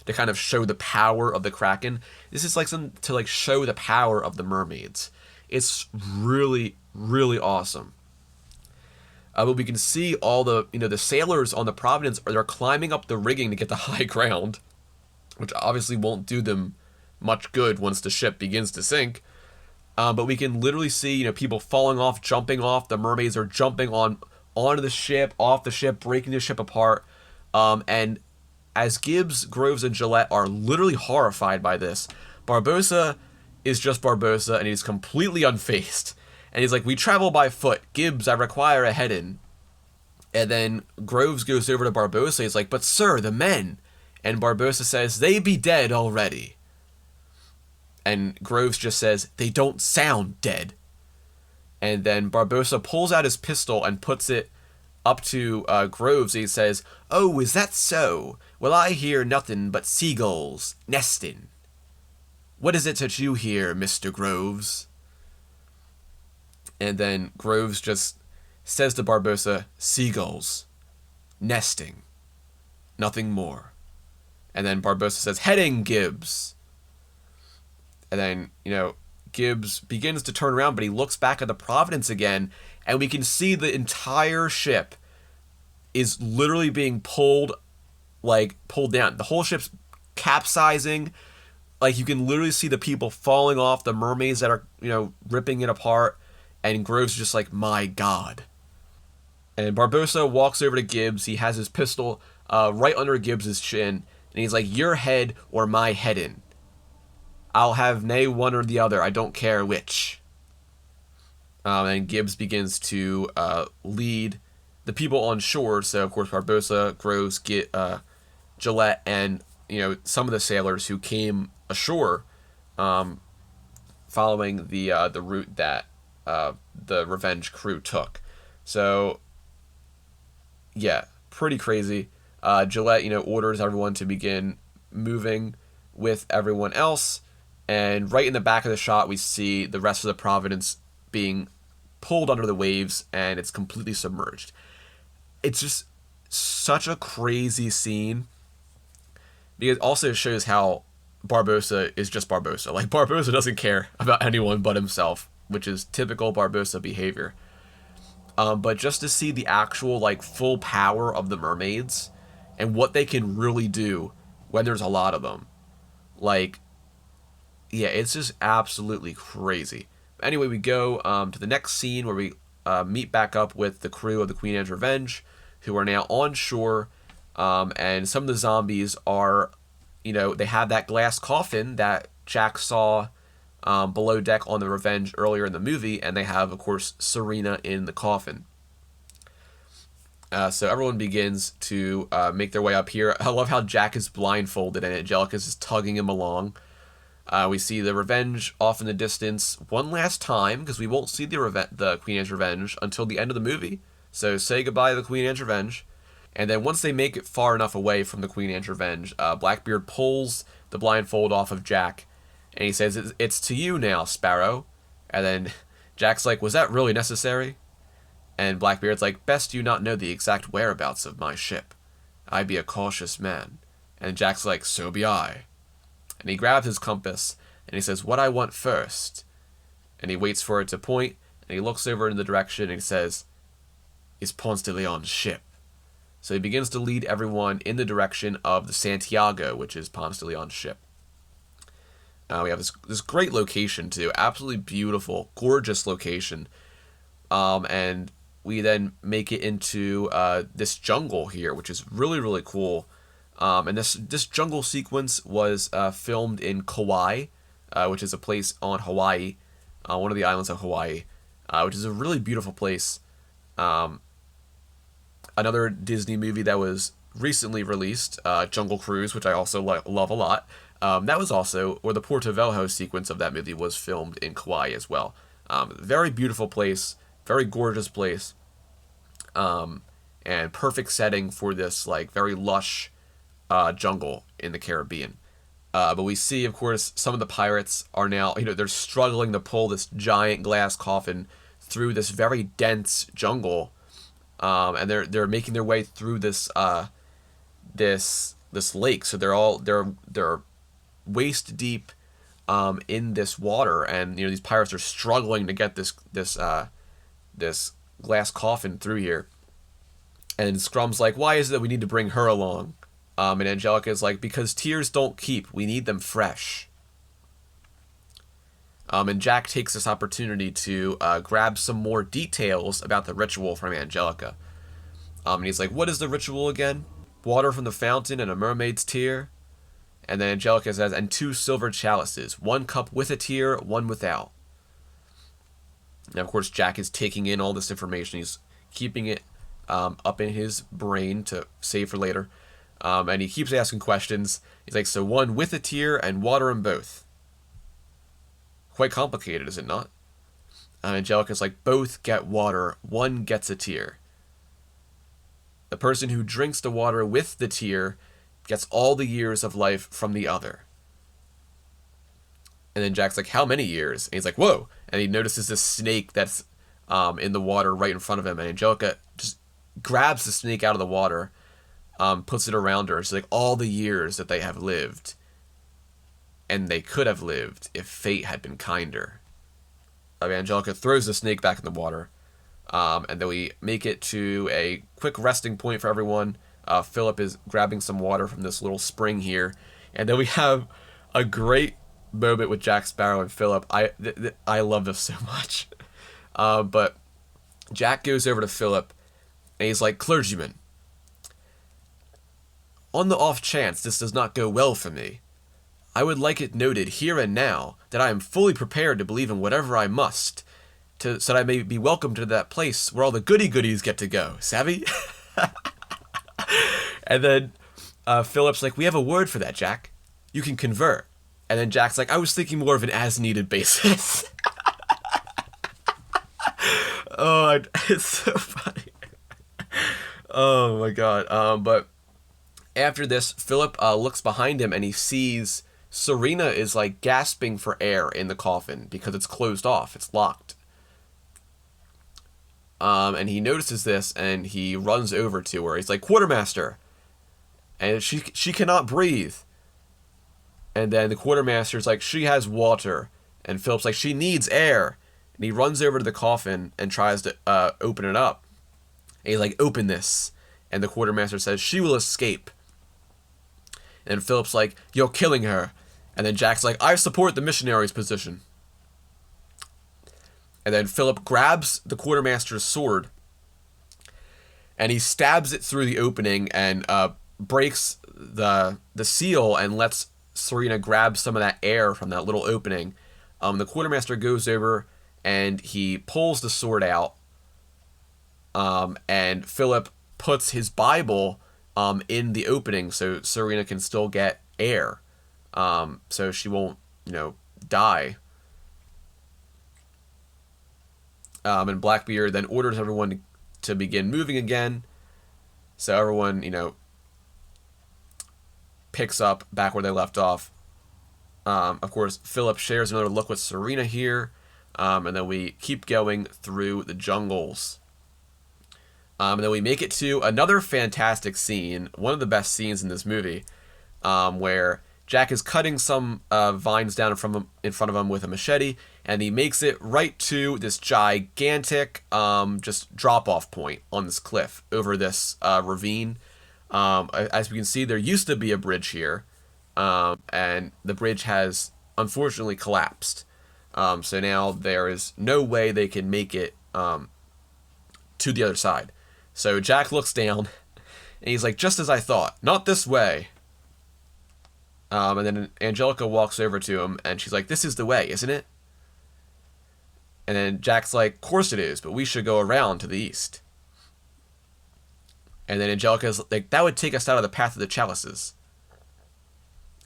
to kind of show the power of the Kraken. This is like something to like show the power of the mermaids. It's really, really awesome. But we can see all the, the sailors on the Providence, they're climbing up the rigging to get to high ground, which obviously won't do them much good once the ship begins to sink. But we can literally see, people falling off, jumping off. The mermaids are jumping onto the ship, off the ship, breaking the ship apart. And as Gibbs, Groves, and Gillette are literally horrified by this, Barbossa is just Barbossa, and he's completely unfazed. And he's like, we travel by foot. Gibbs, I require a head-in. And then Groves goes over to Barbossa. He's like, but sir, the men. And Barbossa says, they be dead already. And Groves just says, they don't sound dead. And then Barbossa pulls out his pistol and puts it up to Groves. He says, oh, is that so? Well, I hear nothing but seagulls nesting. What is it that you hear, Mr. Groves? And then Groves just says to Barbossa, seagulls nesting. Nothing more. And then Barbossa says, heading, Gibbs. And then, Gibbs begins to turn around, but he looks back at the Providence again, and we can see the entire ship is literally being pulled down. The whole ship's capsizing. Like, you can literally see the people falling off, the mermaids that are, ripping it apart, and Groves is just like, my God. And Barbossa walks over to Gibbs. He has his pistol right under Gibbs's chin, and he's like, your head or my head in. I'll have nay one or the other. I don't care which. And Gibbs begins to lead the people on shore. So, of course, Barbossa, Groves, Gillette, and, some of the sailors who came ashore following the route that the Revenge crew took. So, yeah, pretty crazy. Gillette, orders everyone to begin moving with everyone else. And right in the back of the shot, we see the rest of the Providence being pulled under the waves, and it's completely submerged. It's just such a crazy scene, because it also shows how Barbossa is just Barbossa. Like, Barbossa doesn't care about anyone but himself, which is typical Barbossa behavior. But just to see the actual, full power of the mermaids and what they can really do when there's a lot of them. Yeah, it's just absolutely crazy. Anyway, we go to the next scene where we meet back up with the crew of the Queen Anne's Revenge, who are now on shore, and some of the zombies are, they have that glass coffin that Jack saw below deck on the Revenge earlier in the movie, and they have, of course, Syrena in the coffin. So everyone begins to make their way up here. I love how Jack is blindfolded and Angelica's is tugging him along. We see the Revenge off in the distance one last time, because we won't see the Queen Anne's Revenge until the end of the movie. So say goodbye to the Queen Anne's Revenge. And then once they make it far enough away from the Queen Anne's Revenge, Blackbeard pulls the blindfold off of Jack, and he says, "It's to you now, Sparrow." And then Jack's like, "Was that really necessary?" And Blackbeard's like, "Best you not know the exact whereabouts of my ship. I be a cautious man." And Jack's like, "So be I." And he grabs his compass, and he says, "What I want first." And he waits for it to point, and he looks over in the direction, and he says, "Is Ponce de Leon's ship." So he begins to lead everyone in the direction of the Santiago, which is Ponce de Leon's ship. We have this great location, too. Absolutely beautiful, gorgeous location. And we then make it into this jungle here, which is really, really cool. And this jungle sequence was filmed in Kauai, which is a place on Hawaii, one of the islands of Hawaii, which is a really beautiful place. Another Disney movie that was recently released, Jungle Cruise, which I also love a lot. That was also, or the Portobello sequence of that movie was filmed in Kauai as well. Very beautiful place, very gorgeous place, and perfect setting for this like very lush jungle in the Caribbean. But we see, of course, some of the pirates are now, they're struggling to pull this giant glass coffin through this very dense jungle. And they're making their way through this this lake, so they're waist deep in this water, and these pirates are struggling to get this glass coffin through here. And Scrum's like, "Why is it that we need to bring her along?" And Angelica is like, "Because tears don't keep. We need them fresh." And Jack takes this opportunity to grab some more details about the ritual from Angelica. And he's like, "What is the ritual again? Water from the fountain and a mermaid's tear?" And then Angelica says, "And 2 silver chalices, 1 cup with a tear, 1 without." Now, of course, Jack is taking in all this information. He's keeping it up in his brain to save for later. And he keeps asking questions. He's like, "So 1 with a tear and water in both." Quite complicated, is it not? Angelica's like, "Both get water, 1 gets a tear. The person who drinks the water with the tear gets all the years of life from the other." And then Jack's like, "How many years?" And he's like, "Whoa!" And he notices this snake that's in the water right in front of him. And Angelica just grabs the snake out of the water, puts it around her. She's like, "All the years that they have lived. And they could have lived if fate had been kinder." Angelica throws the snake back in the water. And then we make it to a quick resting point for everyone. Philip is grabbing some water from this little spring here. And then we have a great moment with Jack Sparrow and Philip. I love this so much. But Jack goes over to Philip, and he's like, "Clergyman, on the off chance this does not go well for me, I would like it noted here and now that I am fully prepared to believe in whatever I must, so that I may be welcomed to that place where all the goody-goodies get to go. Savvy?" And then Philip's like, "We have a word for that, Jack. You can convert." And then Jack's like, "I was thinking more of an as-needed basis." Oh, it's so funny. Oh, my God. But after this, Philip looks behind him, and he sees Syrena is like gasping for air in the coffin because it's closed off. It's locked. And he notices this, and he runs over to her. He's like, "Quartermaster!" And she cannot breathe. And then the quartermaster's like, "She has water." And Philip's like, "She needs air." And he runs over to the coffin and tries to open it up. And he's like, "Open this." And the quartermaster says, "She will escape." And Philip's like, "You're killing her." And then Jack's like, "I support the missionary's position." And then Philip grabs the quartermaster's sword, and he stabs it through the opening and breaks the seal and lets Syrena grab some of that air from that little opening. The quartermaster goes over and he pulls the sword out, and Philip puts his Bible in the opening so Syrena can still get air, so she won't, die. And Blackbeard then orders everyone to begin moving again. So everyone, picks up back where they left off. Of course, Philip shares another look with Syrena here. And then we keep going through the jungles. And then we make it to another fantastic scene, one of the best scenes in this movie, where Jack is cutting some vines down in front of him with a machete, and he makes it right to this gigantic just drop-off point on this cliff over this ravine. As we can see, there used to be a bridge here, and the bridge has unfortunately collapsed. So now there is no way they can make it to the other side. So Jack looks down, and he's like, just as I thought, not this way. And then Angelica walks over to him, and she's like, this is the way, isn't it? And then Jack's like, of course it is, but we should go around to the east. And then Angelica's like, that would take us out of the path of the chalices.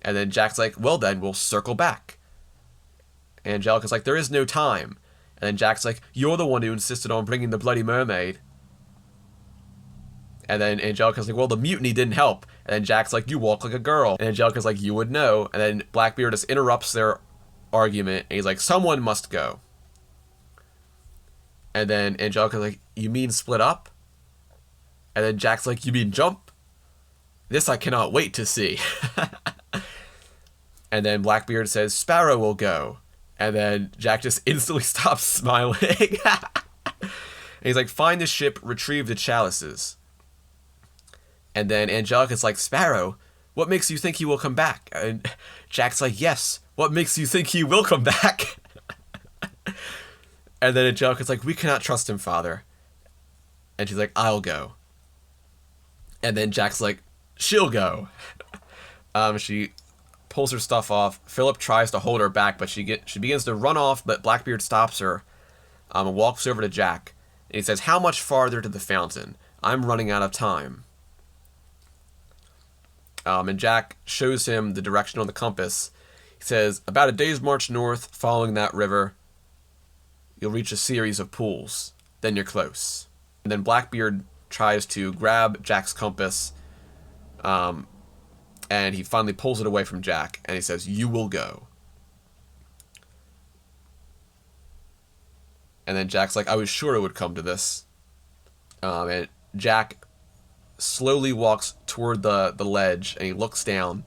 And then Jack's like, well then, we'll circle back. And Angelica's like, there is no time. And then Jack's like, you're the one who insisted on bringing the bloody mermaid. And then Angelica's like, well, the mutiny didn't help. And then Jack's like, you walk like a girl. And Angelica's like, you would know. And then Blackbeard just interrupts their argument. And he's like, someone must go. And then Angelica's like, you mean split up? And then Jack's like, you mean jump? This I cannot wait to see. And then Blackbeard says, Sparrow will go. And then Jack just instantly stops smiling. And he's like, find the ship, retrieve the chalices. And then Angelica's like, Sparrow, what makes you think he will come back? And Jack's like, yes, what makes you think he will come back? And then Angelica's like, we cannot trust him, Father. And she's like, I'll go. And then Jack's like, she'll go. She pulls her stuff off. Philip tries to hold her back, but she begins to run off, but Blackbeard stops her and walks over to Jack. And he says, how much farther to the fountain? I'm running out of time. And Jack shows him the direction on the compass. He says, about a day's march north, following that river, you'll reach a series of pools. Then you're close. And then Blackbeard tries to grab Jack's compass, and he finally pulls it away from Jack, and he says, you will go. And then Jack's like, I was sure it would come to this. And Jack slowly walks toward the ledge, and he looks down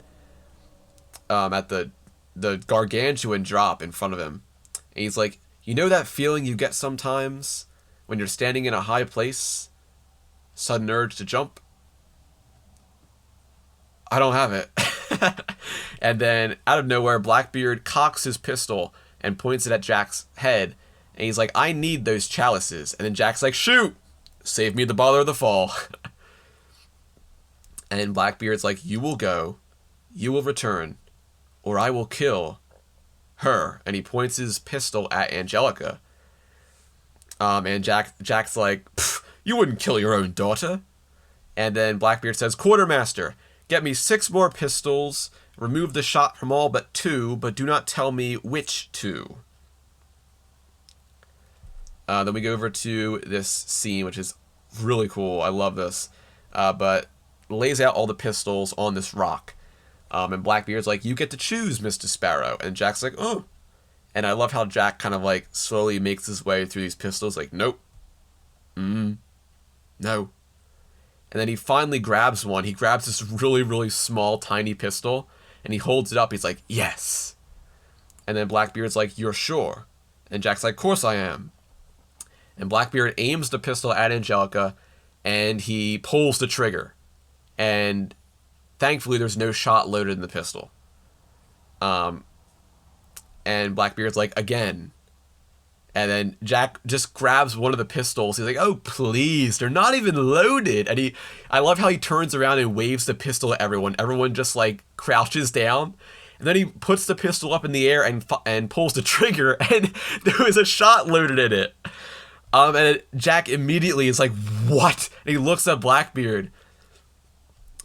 at the gargantuan drop in front of him. And he's like, you know that feeling you get sometimes when you're standing in a high place? Sudden urge to jump? I don't have it. And then, out of nowhere, Blackbeard cocks his pistol and points it at Jack's head. And he's like, I need those chalices. And then Jack's like, shoot! Save me the bother of the fall. And Blackbeard's like, you will go, you will return, or I will kill her. And he points his pistol at Angelica. And Jack's like, you wouldn't kill your own daughter. And then Blackbeard says, Quartermaster, get me 6 more pistols, remove the shot from all but 2, but do not tell me which 2. Then we go over to this scene, which is really cool. I love this. But lays out all the pistols on this rock. And Blackbeard's like, you get to choose, Mr. Sparrow. And Jack's like, oh. And I love how Jack kind of like slowly makes his way through these pistols. Like, nope. No. And then he finally grabs one. He grabs this really, really small, tiny pistol. And he holds it up. He's like, yes. And then Blackbeard's like, you're sure? And Jack's like, of course I am. And Blackbeard aims the pistol at Angelica. And he pulls the trigger. And thankfully, there's no shot loaded in the pistol. And Blackbeard's like, again. And then Jack just grabs one of the pistols. He's like, oh, please, they're not even loaded. And I love how he turns around and waves the pistol at everyone. Everyone just like crouches down. And then he puts the pistol up in the air and pulls the trigger. And there was a shot loaded in it. And Jack immediately is like, what? And he looks at Blackbeard.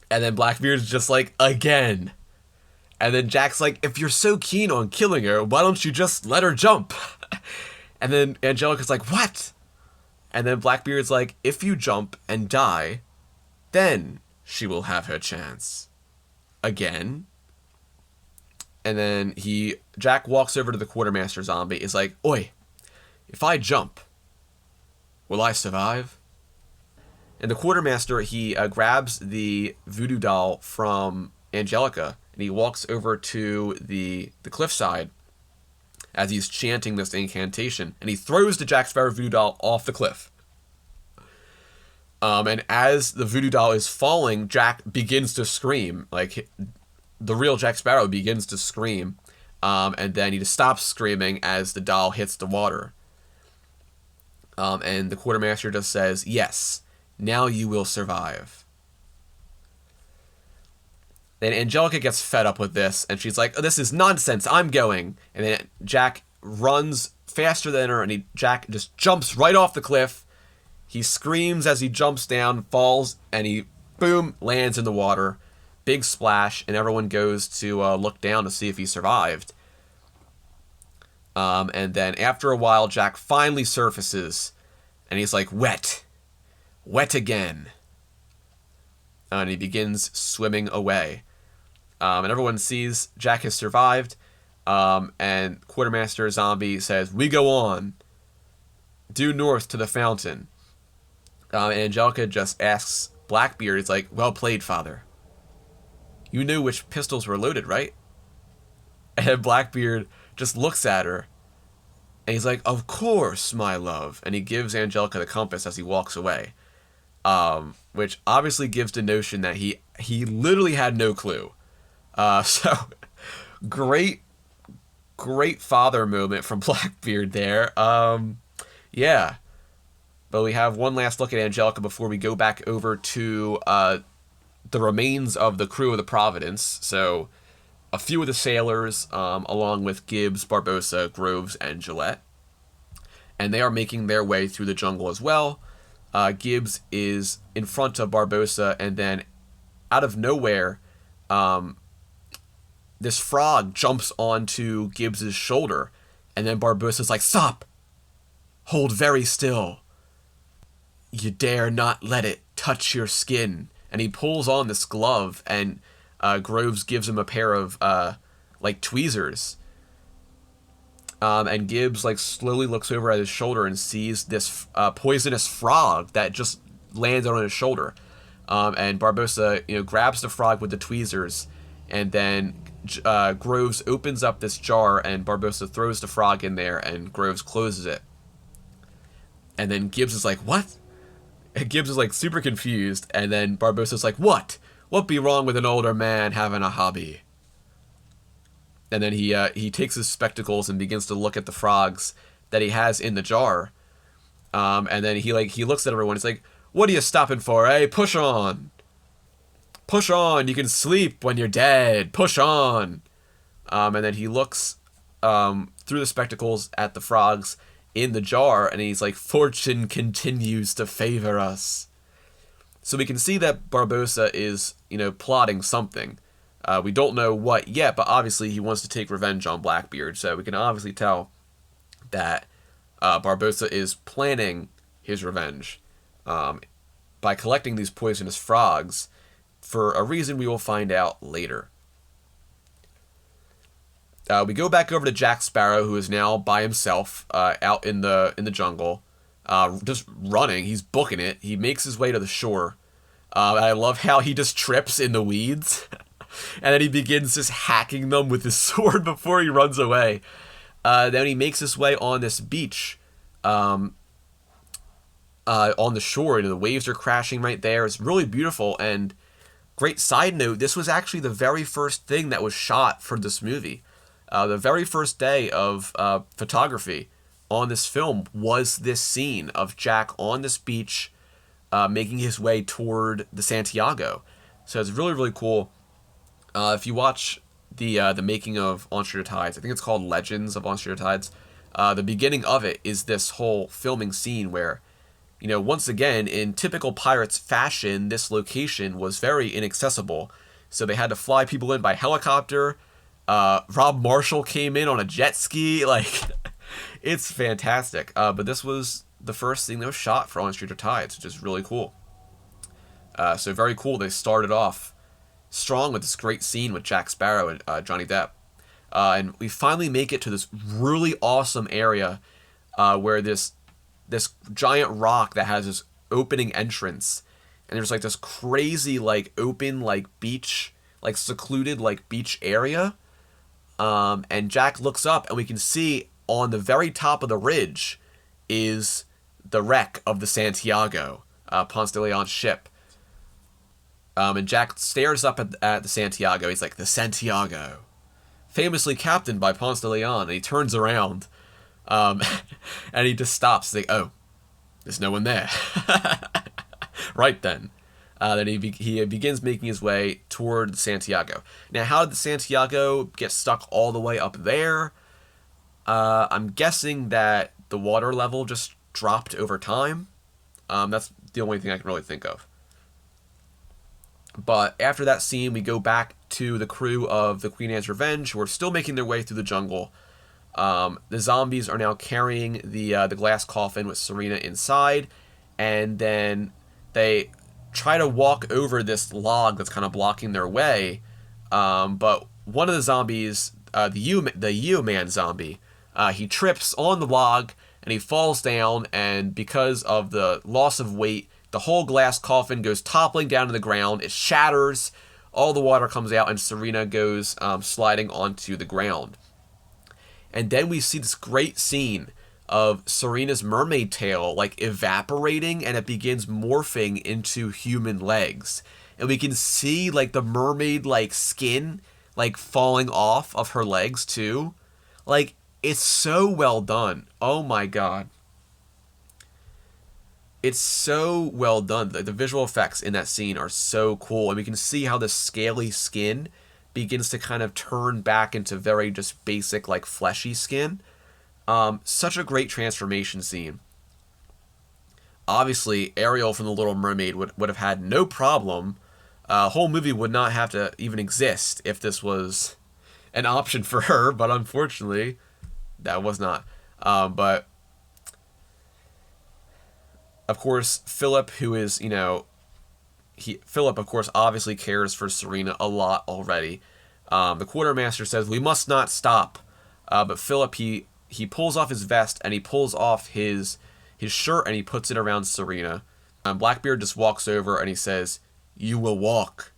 And then Blackbeard's just like, again. And then Jack's like, if you're so keen on killing her, why don't you just let her jump? And then Angelica's like, what? And then Blackbeard's like, if you jump and die, Then she will have her chance. Again. And then Jack walks over to the quartermaster zombie. Is like, oi, if I jump, will I survive? And the quartermaster, he grabs the voodoo doll from Angelica, and he walks over to the cliffside as he's chanting this incantation, and he throws the Jack Sparrow voodoo doll off the cliff. And as the voodoo doll is falling, Jack begins to scream. Like, the real Jack Sparrow begins to scream, and then he just stops screaming as the doll hits the water. And the quartermaster just says, yes, now you will survive. Then Angelica gets fed up with this, and she's like, oh, this is nonsense, I'm going. And then Jack runs faster than her, and Jack just jumps right off the cliff. He screams as he jumps down, falls, and he, boom, lands in the water. Big splash, and everyone goes to look down to see if he survived. And then after a while, Jack finally surfaces, and he's like, wet again. And he begins swimming away. And everyone sees Jack has survived, and Quartermaster Zombie says, we go on, due north to the fountain. And Angelica just asks Blackbeard, it's like, well played, father. You knew which pistols were loaded, right? And Blackbeard just looks at her, and he's like, of course, my love. And he gives Angelica the compass as he walks away. Which obviously gives the notion that he literally had no clue. So, great father moment from Blackbeard there. Yeah. But we have one last look at Angelica before we go back over to the remains of the crew of the Providence. So, a few of the sailors, along with Gibbs, Barbossa, Groves, and Gillette. And they are making their way through the jungle as well. Gibbs is in front of Barbossa, and then out of nowhere, this frog jumps onto Gibbs's shoulder, and then Barbossa's like, stop! Hold very still. You dare not let it touch your skin. And he pulls on this glove, and Groves gives him a pair of, tweezers. And Gibbs, slowly looks over at his shoulder and sees this poisonous frog that just landed on his shoulder. And Barbossa, grabs the frog with the tweezers, and then Groves opens up this jar, and Barbossa throws the frog in there, and Groves closes it. And then Gibbs is like, what? And Gibbs is super confused, and then Barbossa's like, what? What be wrong with an older man having a hobby? And then he takes his spectacles and begins to look at the frogs that he has in the jar. And then he looks at everyone. He's like, what are you stopping for, eh? Push on. Push on. You can sleep when you're dead. Push on. And then he looks through the spectacles at the frogs in the jar, and he's like, fortune continues to favor us. So we can see that Barbossa is, plotting something. We don't know what yet, but obviously he wants to take revenge on Blackbeard, so we can obviously tell that Barbossa is planning his revenge by collecting these poisonous frogs for a reason we will find out later. We go back over to Jack Sparrow, who is now by himself out in the jungle, just running. He's booking it. He makes his way to the shore. And I love how he just trips in the weeds. And then he begins just hacking them with his sword before he runs away. Then he makes his way on this beach on the shore. The waves are crashing right there. It's really beautiful. And great side note, this was actually the very first thing that was shot for this movie. The very first day of photography on this film was this scene of Jack on this beach making his way toward the Santiago. So it's really, really cool. If you watch the making of On Stranger Tides, I think it's called Legends of On Stranger Tides, the beginning of it is this whole filming scene where, once again, in typical Pirates fashion, this location was very inaccessible. So they had to fly people in by helicopter. Rob Marshall came in on a jet ski. It's fantastic. But this was the first thing that was shot for On Stranger Tides, which is really cool. So very cool. They started off strong with this great scene with Jack Sparrow and Johnny Depp. And we finally make it to this really awesome area where this giant rock that has this opening entrance, and there's like this crazy like open like beach, like secluded like beach area. And Jack looks up, and we can see on the very top of the ridge is the wreck of the Santiago, Ponce de Leon ship. And Jack stares up at the Santiago. He's like, the Santiago, famously captained by Ponce de Leon. And he turns around, and he just stops. He's like, oh, there's no one there. Right then. Then he begins making his way toward the Santiago. Now, how did the Santiago get stuck all the way up there? I'm guessing that the water level just dropped over time. That's the only thing I can really think of. But after that scene, we go back to the crew of the Queen Anne's Revenge, who are still making their way through the jungle. The zombies are now carrying the glass coffin with Syrena inside, and then they try to walk over this log that's kind of blocking their way. But one of the zombies, the U-Man zombie, he trips on the log and he falls down, and because of the loss of weight, the whole glass coffin goes toppling down to the ground. It shatters, all the water comes out, and Syrena goes sliding onto the ground. And then we see this great scene of Syrena's mermaid tail like evaporating, and it begins morphing into human legs. And we can see like the mermaid like skin like falling off of her legs too. Like, it's so well done. Oh my god. It's so well done. The visual effects in that scene are so cool. And we can see how the scaly skin begins to kind of turn back into very just basic, like, fleshy skin. Such a great transformation scene. Obviously, Ariel from The Little Mermaid would have had no problem. Whole movie would not have to even exist if this was an option for her, but unfortunately, that was not. But of course, Philip, who is, Philip, of course, obviously cares for Syrena a lot already. The quartermaster says, we must not stop. But Philip, he pulls off his vest, and he pulls off his shirt, and he puts it around Syrena. Blackbeard just walks over, and he says, you will walk.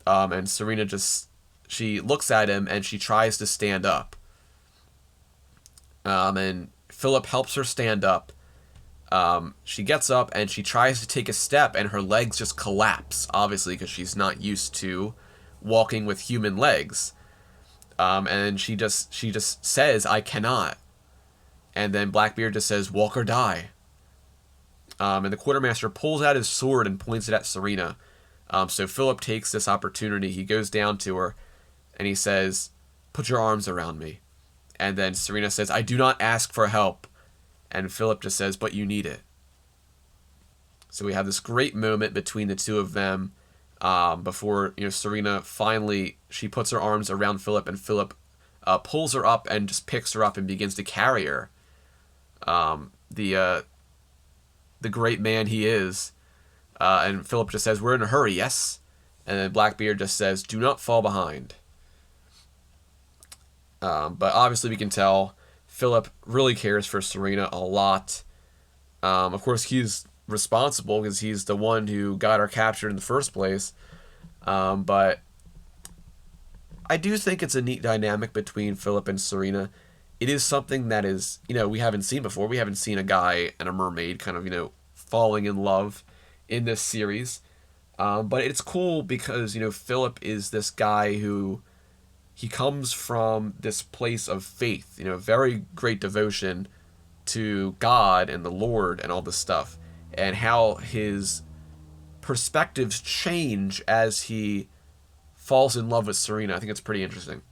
And Syrena she looks at him, and she tries to stand up. And Philip helps her stand up. She gets up and she tries to take a step, and her legs just collapse, obviously, because she's not used to walking with human legs. And she just says, I cannot. And then Blackbeard just says, walk or die. And the quartermaster pulls out his sword and points it at Syrena. So Philip takes this opportunity. He goes down to her and he says, put your arms around me. And then Syrena says, I do not ask for help. And Philip just says, but you need it. So we have this great moment between the two of them before, Syrena finally, she puts her arms around Philip, and Philip pulls her up and just picks her up and begins to carry her. The great man he is. And Philip just says, we're in a hurry, yes? And then Blackbeard just says, do not fall behind. But obviously we can tell Philip really cares for Syrena a lot. Of course, he's responsible because he's the one who got her captured in the first place. But I do think it's a neat dynamic between Philip and Syrena. It is something that is, we haven't seen before. We haven't seen a guy and a mermaid kind of, falling in love in this series. But it's cool because, Philip is this guy who, he comes from this place of faith, very great devotion to God and the Lord and all this stuff, and how his perspectives change as he falls in love with Syrena. I think it's pretty interesting.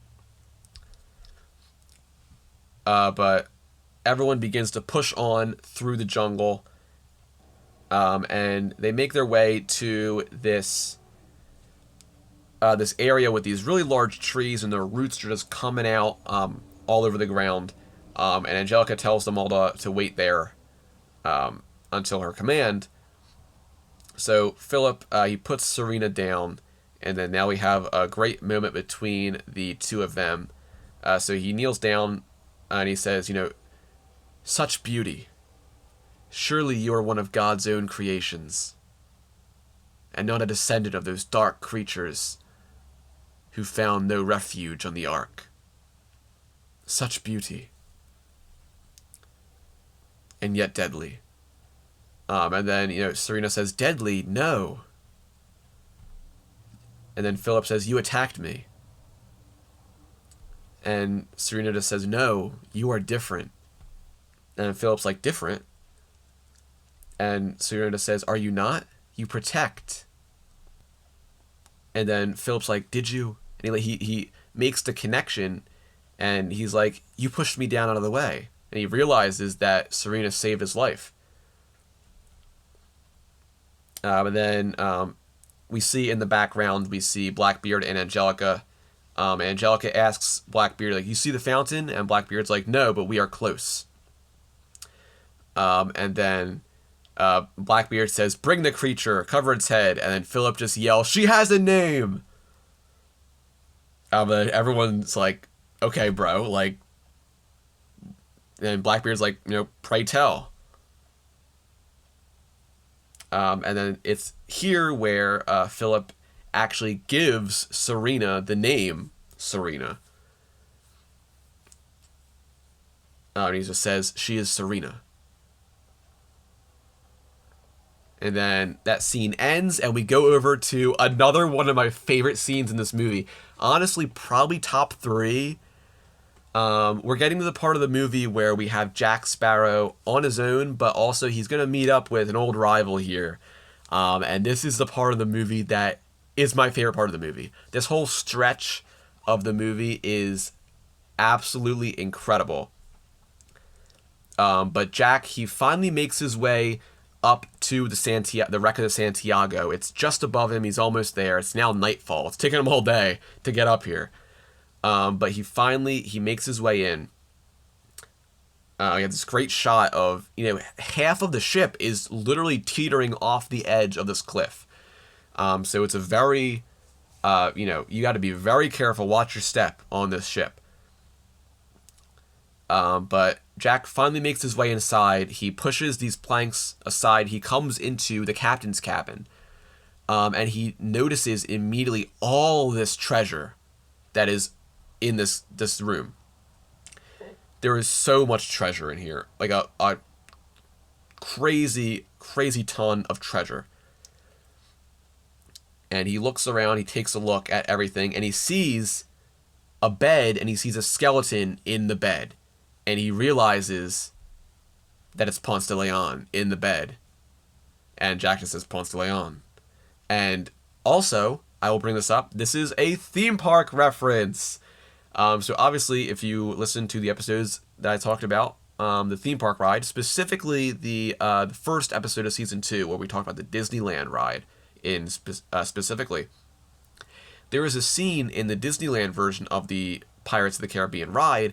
But everyone begins to push on through the jungle, and they make their way to this area with these really large trees, and their roots are just coming out all over the ground. And Angelica tells them all to wait there until her command. So Philip, he puts Syrena down, and then now we have a great moment between the two of them. So he kneels down, and he says, such beauty. Surely you are one of God's own creations, and not a descendant of those dark creatures who found no refuge on the ark. Such beauty. And yet deadly. And then, Syrena says, deadly? No. And then Philip says, you attacked me. And Syrena just says, no, you are different. And Philip's like, different? And Syrena says, are you not? You protect. And then Philip's like, did you? And he makes the connection, and he's like, you pushed me down out of the way. And he realizes that Syrena saved his life. And then we see in the background, we see Blackbeard and Angelica. Angelica asks Blackbeard, like, you see the fountain? And Blackbeard's like, no, but we are close. And then Blackbeard says, bring the creature, cover its head. And then Philip just yells, she has a name! But everyone's like, okay, bro, like... And Blackbeard's like, pray tell. And then it's here where Philip actually gives Syrena the name Syrena. And he just says, she is Syrena. And then that scene ends, and we go over to another one of my favorite scenes in this movie. Honestly, probably top 3. We're getting to the part of the movie where we have Jack Sparrow on his own, but also he's going to meet up with an old rival here. And this is the part of the movie that is my favorite part of the movie. This whole stretch of the movie is absolutely incredible. But Jack, he finally makes his way up to the wreck of the Santiago. It's just above him. He's almost there. It's now nightfall. It's taken him all day to get up here. But he makes his way in. We have this great shot of, half of the ship is literally teetering off the edge of this cliff. So it's a very, you got to be very careful. Watch your step on this ship. But Jack finally makes his way inside. He pushes these planks aside. He comes into the captain's cabin. And he notices immediately all this treasure that is in this room. There is so much treasure in here. Like a crazy, crazy ton of treasure. And he looks around, he takes a look at everything, and he sees a bed, and he sees a skeleton in the bed. And he realizes that it's Ponce de Leon in the bed. And Jack just says, Ponce de Leon. And also, I will bring this up, this is a theme park reference. So obviously, if you listen to the episodes that I talked about, the theme park ride, specifically the first episode of season 2, where we talked about the Disneyland ride specifically, there is a scene in the Disneyland version of the Pirates of the Caribbean ride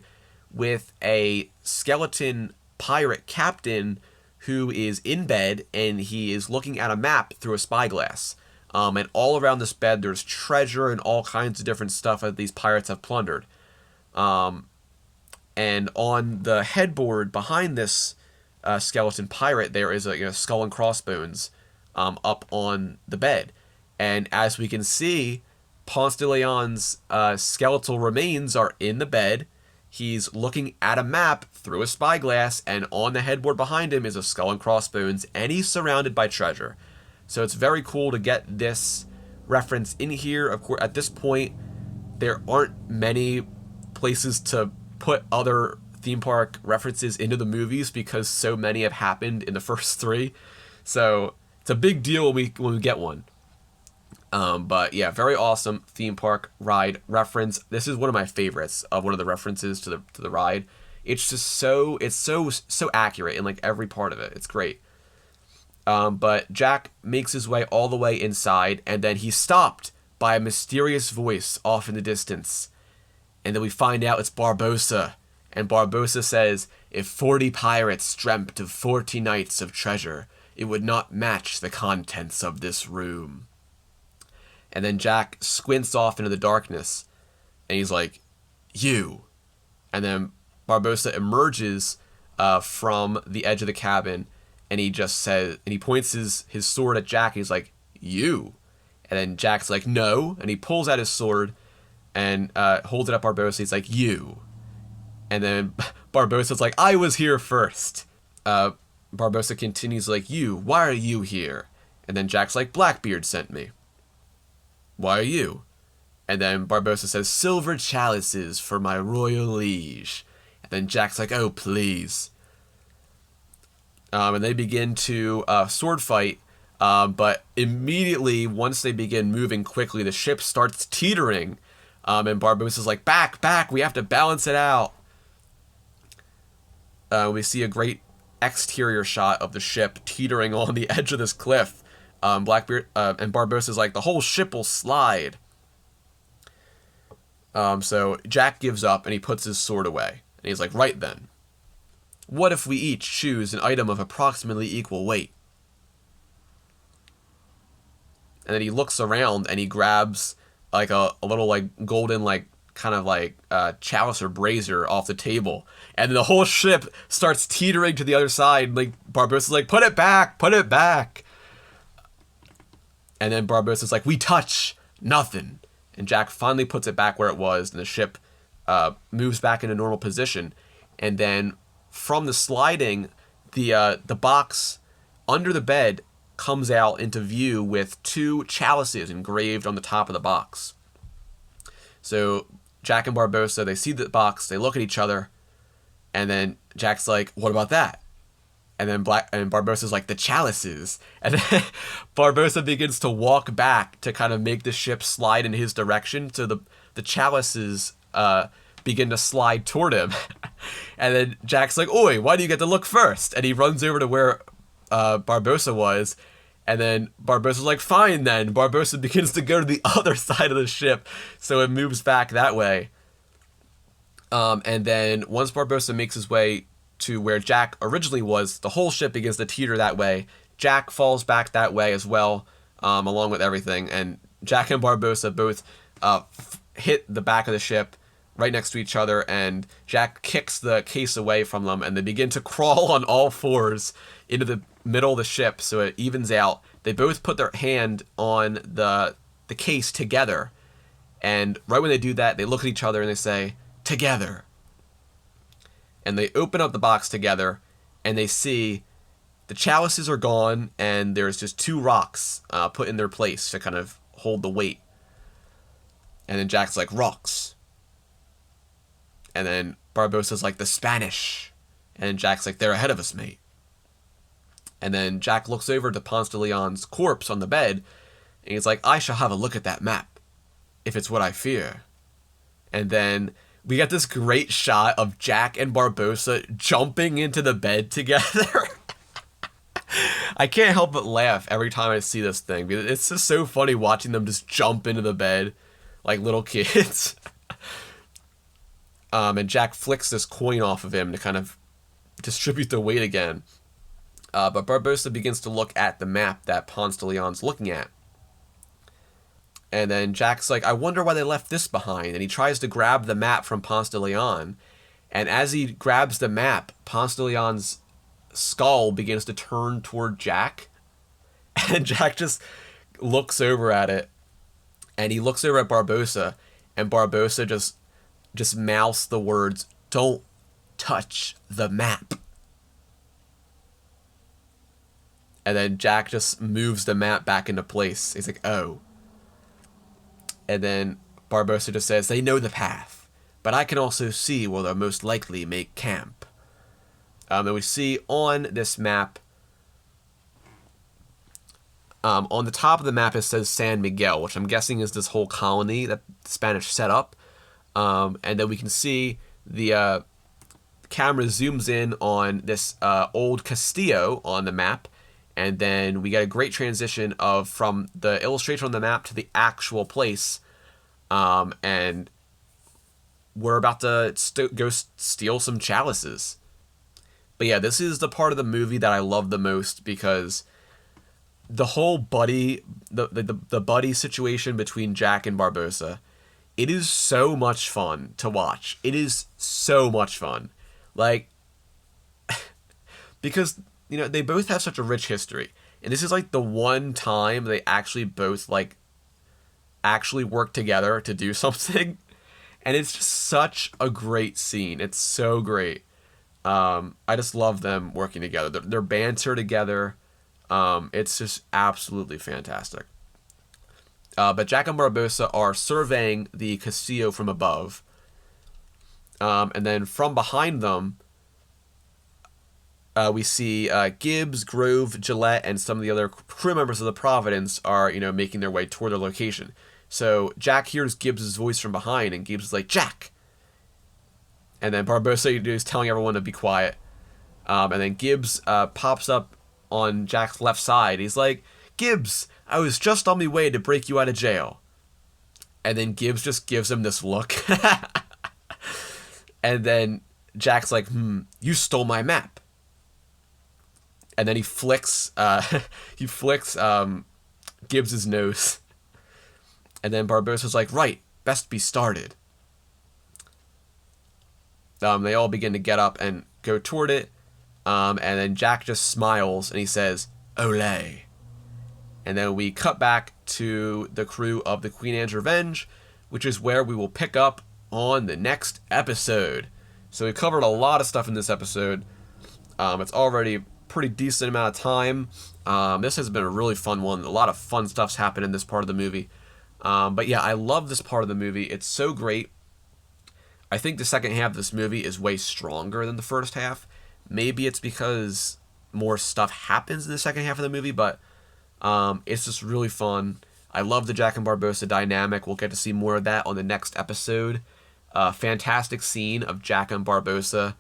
with a skeleton pirate captain who is in bed, and he is looking at a map through a spyglass. And all around this bed, there's treasure and all kinds of different stuff that these pirates have plundered. And on the headboard behind this skeleton pirate, there is a skull and crossbones up on the bed. And as we can see, Ponce de Leon's skeletal remains are in the bed. He's looking at a map through a spyglass, and on the headboard behind him is a skull and crossbones, and he's surrounded by treasure. So it's very cool to get this reference in here. Of course, at this point, there aren't many places to put other theme park references into the movies because so many have happened in the first 3. So it's a big deal when we get one. But yeah, very awesome theme park ride reference. This is one of my favorites of one of the references to the ride. It's just so accurate in like every part of it. It's great. But Jack makes his way all the way inside, and then he's stopped by a mysterious voice off in the distance. And then we find out it's Barbossa. And Barbossa says, if 40 pirates dreamt of 40 nights of treasure, it would not match the contents of this room. And then Jack squints off into the darkness, and he's like, you. And then Barbossa emerges from the edge of the cabin, and he just says, and he points his sword at Jack, and he's like, you. And then Jack's like, no, and he pulls out his sword and holds it up Barbossa. He's like, you. And then Barbossa's like, I was here first. Barbossa continues like, you, why are you here? And then Jack's like, Blackbeard sent me. Why are you? And then Barbossa says, silver chalices for my royal liege. And then Jack's like, oh, please. And they begin to sword fight. But immediately, once they begin moving quickly, the ship starts teetering. And Barbossa's like, back, we have to balance it out. We see a great exterior shot of the ship teetering on the edge of this cliff. Blackbeard and Barbossa's like, the whole ship will slide. So Jack gives up and he puts his sword away. And he's like, right then. What if we each choose an item of approximately equal weight? And then he looks around and he grabs like a little like golden like kind of like chalice or brazier off the table. And the whole ship starts teetering to the other side. Like Barbossa's like, put it back. And then Barbossa's like, we touch nothing. And Jack finally puts it back where it was, and the ship moves back into normal position. And then from the sliding, the box under the bed comes out into view with 2 chalices engraved on the top of the box. So Jack and Barbossa, they see the box, they look at each other, and then Jack's like, what about that? And then Barbossa's like, the chalices. And then Barbossa begins to walk back to kind of make the ship slide in his direction. So the chalices begin to slide toward him. And then Jack's like, oi, why do you get to look first? And he runs over to where Barbossa was. And then Barbossa's like, fine then. Barbossa begins to go to the other side of the ship. So it moves back that way. And then once Barbossa makes his way to where Jack originally was, the whole ship begins to teeter that way. Jack falls back that way as well, along with everything. And Jack and Barbossa both hit the back of the ship right next to each other, and Jack kicks the case away from them, and they begin to crawl on all fours into the middle of the ship so it evens out. They both put their hand on the case together, and right when they do that, they look at each other and they say, together. And they open up the box together, and they see the chalices are gone, and there's just 2 rocks put in their place to kind of hold the weight. And then Jack's like, rocks. And then Barbossa's like, the Spanish. And Jack's like, they're ahead of us, mate. And then Jack looks over to Ponce de Leon's corpse on the bed, and he's like, I shall have a look at that map, if it's what I fear. And then we get this great shot of Jack and Barbossa jumping into the bed together. I can't help but laugh every time I see this thing, because it's just so funny watching them just jump into the bed like little kids. And Jack flicks this coin off of him to kind of distribute the weight again. But Barbossa begins to look at the map that Ponce de Leon's looking at. And then Jack's like, I wonder why they left this behind. And he tries to grab the map from Ponce de Leon. And as he grabs the map, Ponce de Leon's skull begins to turn toward Jack. And Jack just looks over at it. And he looks over at Barbossa. And Barbossa just mouths the words, don't touch the map. And then Jack just moves the map back into place. He's like, oh. And then Barbossa just says, they know the path, but I can also see where they'll most likely make camp. And we see on this map, on the top of the map it says San Miguel, which I'm guessing is this whole colony that the Spanish set up. And then we can see the camera zooms in on this old Castillo on the map. And then we get a great transition from the illustration on the map to the actual place. And we're about to go steal some chalices. But yeah, this is the part of the movie that I love the most because the whole buddy, the buddy situation between Jack and Barbossa, it is so much fun to watch. It is so much fun. Like, because, they both have such a rich history. And this is like the one time they actually both actually work together to do something. And it's just such a great scene. It's so great. I just love them working together. Their banter together. It's just absolutely fantastic. But Jack and Barbossa are surveying the Castillo from above. And then from behind them, we see Gibbs, Grove, Gillette, and some of the other crew members of the Providence are, making their way toward their location. So Jack hears Gibbs' voice from behind, and Gibbs is like, "Jack!" And then Barbossa is telling everyone to be quiet. And then Gibbs pops up on Jack's left side. He's like, "Gibbs, I was just on my way to break you out of jail." And then Gibbs just gives him this look. And then Jack's like, "You stole my map." And then he flicks Gibbs's nose. And then Barbossa's like, "Right, best be started." They all begin to get up and go toward it. And then Jack just smiles and he says, "Olé." And then we cut back to the crew of the Queen Anne's Revenge, which is where we will pick up on the next episode. So we covered a lot of stuff in this episode. It's already a pretty decent amount of time. This has been a really fun one. A lot of fun stuff's happened in this part of the movie. But yeah, I love this part of the movie. It's so great. I think the second half of this movie is way stronger than the first half. Maybe it's because more stuff happens in the second half of the movie, but it's just really fun. I love the Jack and Barbossa dynamic. We'll get to see more of that on the next episode. Fantastic scene of Jack and Barbossa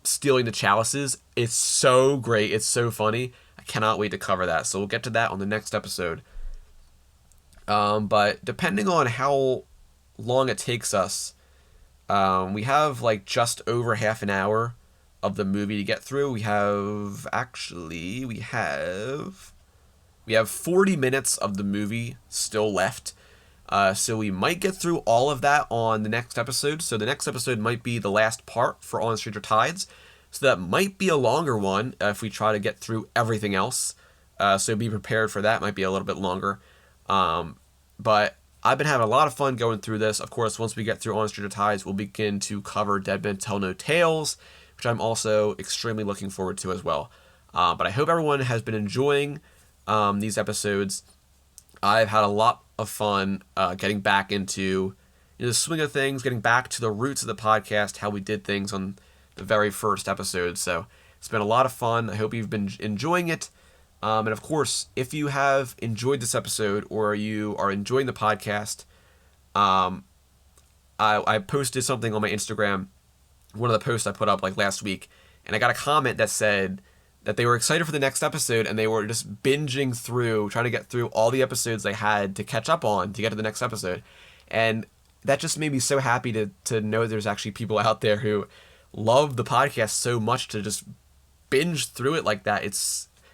stealing the chalices. It's so great. It's so funny. I cannot wait to cover that. So we'll get to that on the next episode. But depending on how long it takes us, we have just over half an hour of the movie to get through. We have 40 minutes of the movie still left. So we might get through all of that on the next episode. So the next episode might be the last part for On Stranger Tides. So that might be a longer one if we try to get through everything else. So be prepared for that. Might be a little bit longer. But I've been having a lot of fun going through this. Of course, once we get through On Stranger Tides, we'll begin to cover Dead Men Tell No Tales, which I'm also extremely looking forward to as well. But I hope everyone has been enjoying these episodes. I've had a lot of fun getting back into the swing of things, getting back to the roots of the podcast, how we did things on the very first episode. So it's been a lot of fun. I hope you've been enjoying it. And of course, if you have enjoyed this episode or you are enjoying the podcast, I posted something on my Instagram, one of the posts I put up last week, and I got a comment that said that they were excited for the next episode and they were just binging through, trying to get through all the episodes they had to catch up on to get to the next episode. And that just made me so happy to know there's actually people out there who love the podcast so much to just binge through it like that. It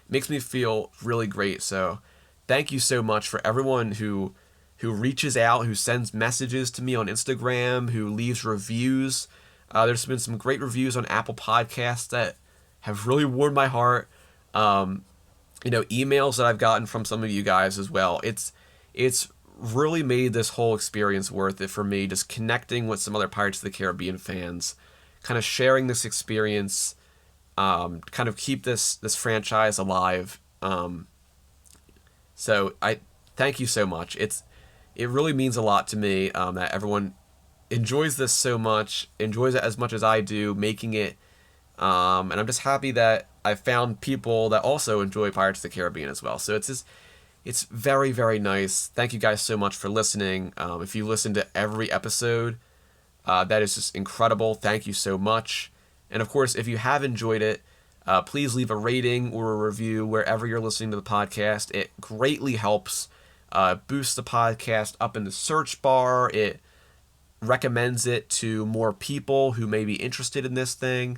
makes me feel really great. So thank you so much for everyone who reaches out, who sends messages to me on Instagram, who leaves reviews. There's been some great reviews on Apple Podcasts that have really warmed my heart. Emails that I've gotten from some of you guys as well. It's really made this whole experience worth it for me, just connecting with some other Pirates of the Caribbean fans, kind of sharing this experience, kind of keep this franchise alive. So I thank you so much. It really means a lot to me that everyone enjoys this so much, enjoys it as much as I do, making it. And I'm just happy that I found people that also enjoy Pirates of the Caribbean as well. So it's very, very nice. Thank you guys so much for listening. If you listen to every episode, that is just incredible. Thank you so much. And of course, if you have enjoyed it, please leave a rating or a review wherever you're listening to the podcast. It greatly helps boost the podcast up in the search bar. It recommends it to more people who may be interested in this thing.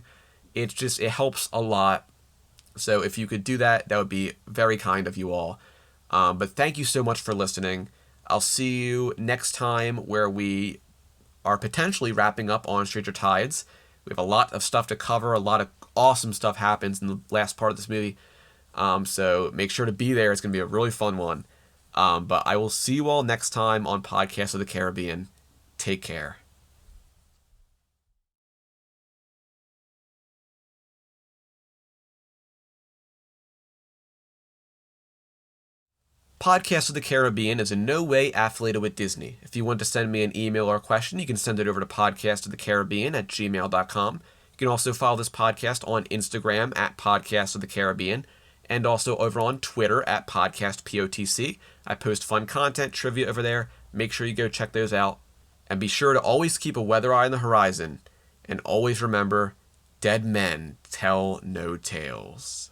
it helps a lot. So if you could do that, that would be very kind of you all. But thank you so much for listening. I'll see you next time, where we are potentially wrapping up on Stranger Tides. We have a lot of stuff to cover. A lot of awesome stuff happens in the last part of this movie. So make sure to be there. It's going to be a really fun one. But I will see you all next time on Podcast of the Caribbean. Take care. Podcast of the Caribbean is in no way affiliated with Disney. If you want to send me an email or a question, you can send it over to podcastofthecaribbean@gmail.com. You can also follow this podcast on Instagram at Podcast of the Caribbean, and also over on Twitter at PodcastPOTC. I post fun content, trivia over there. Make sure you go check those out. And be sure to always keep a weather eye on the horizon. And always remember, dead men tell no tales.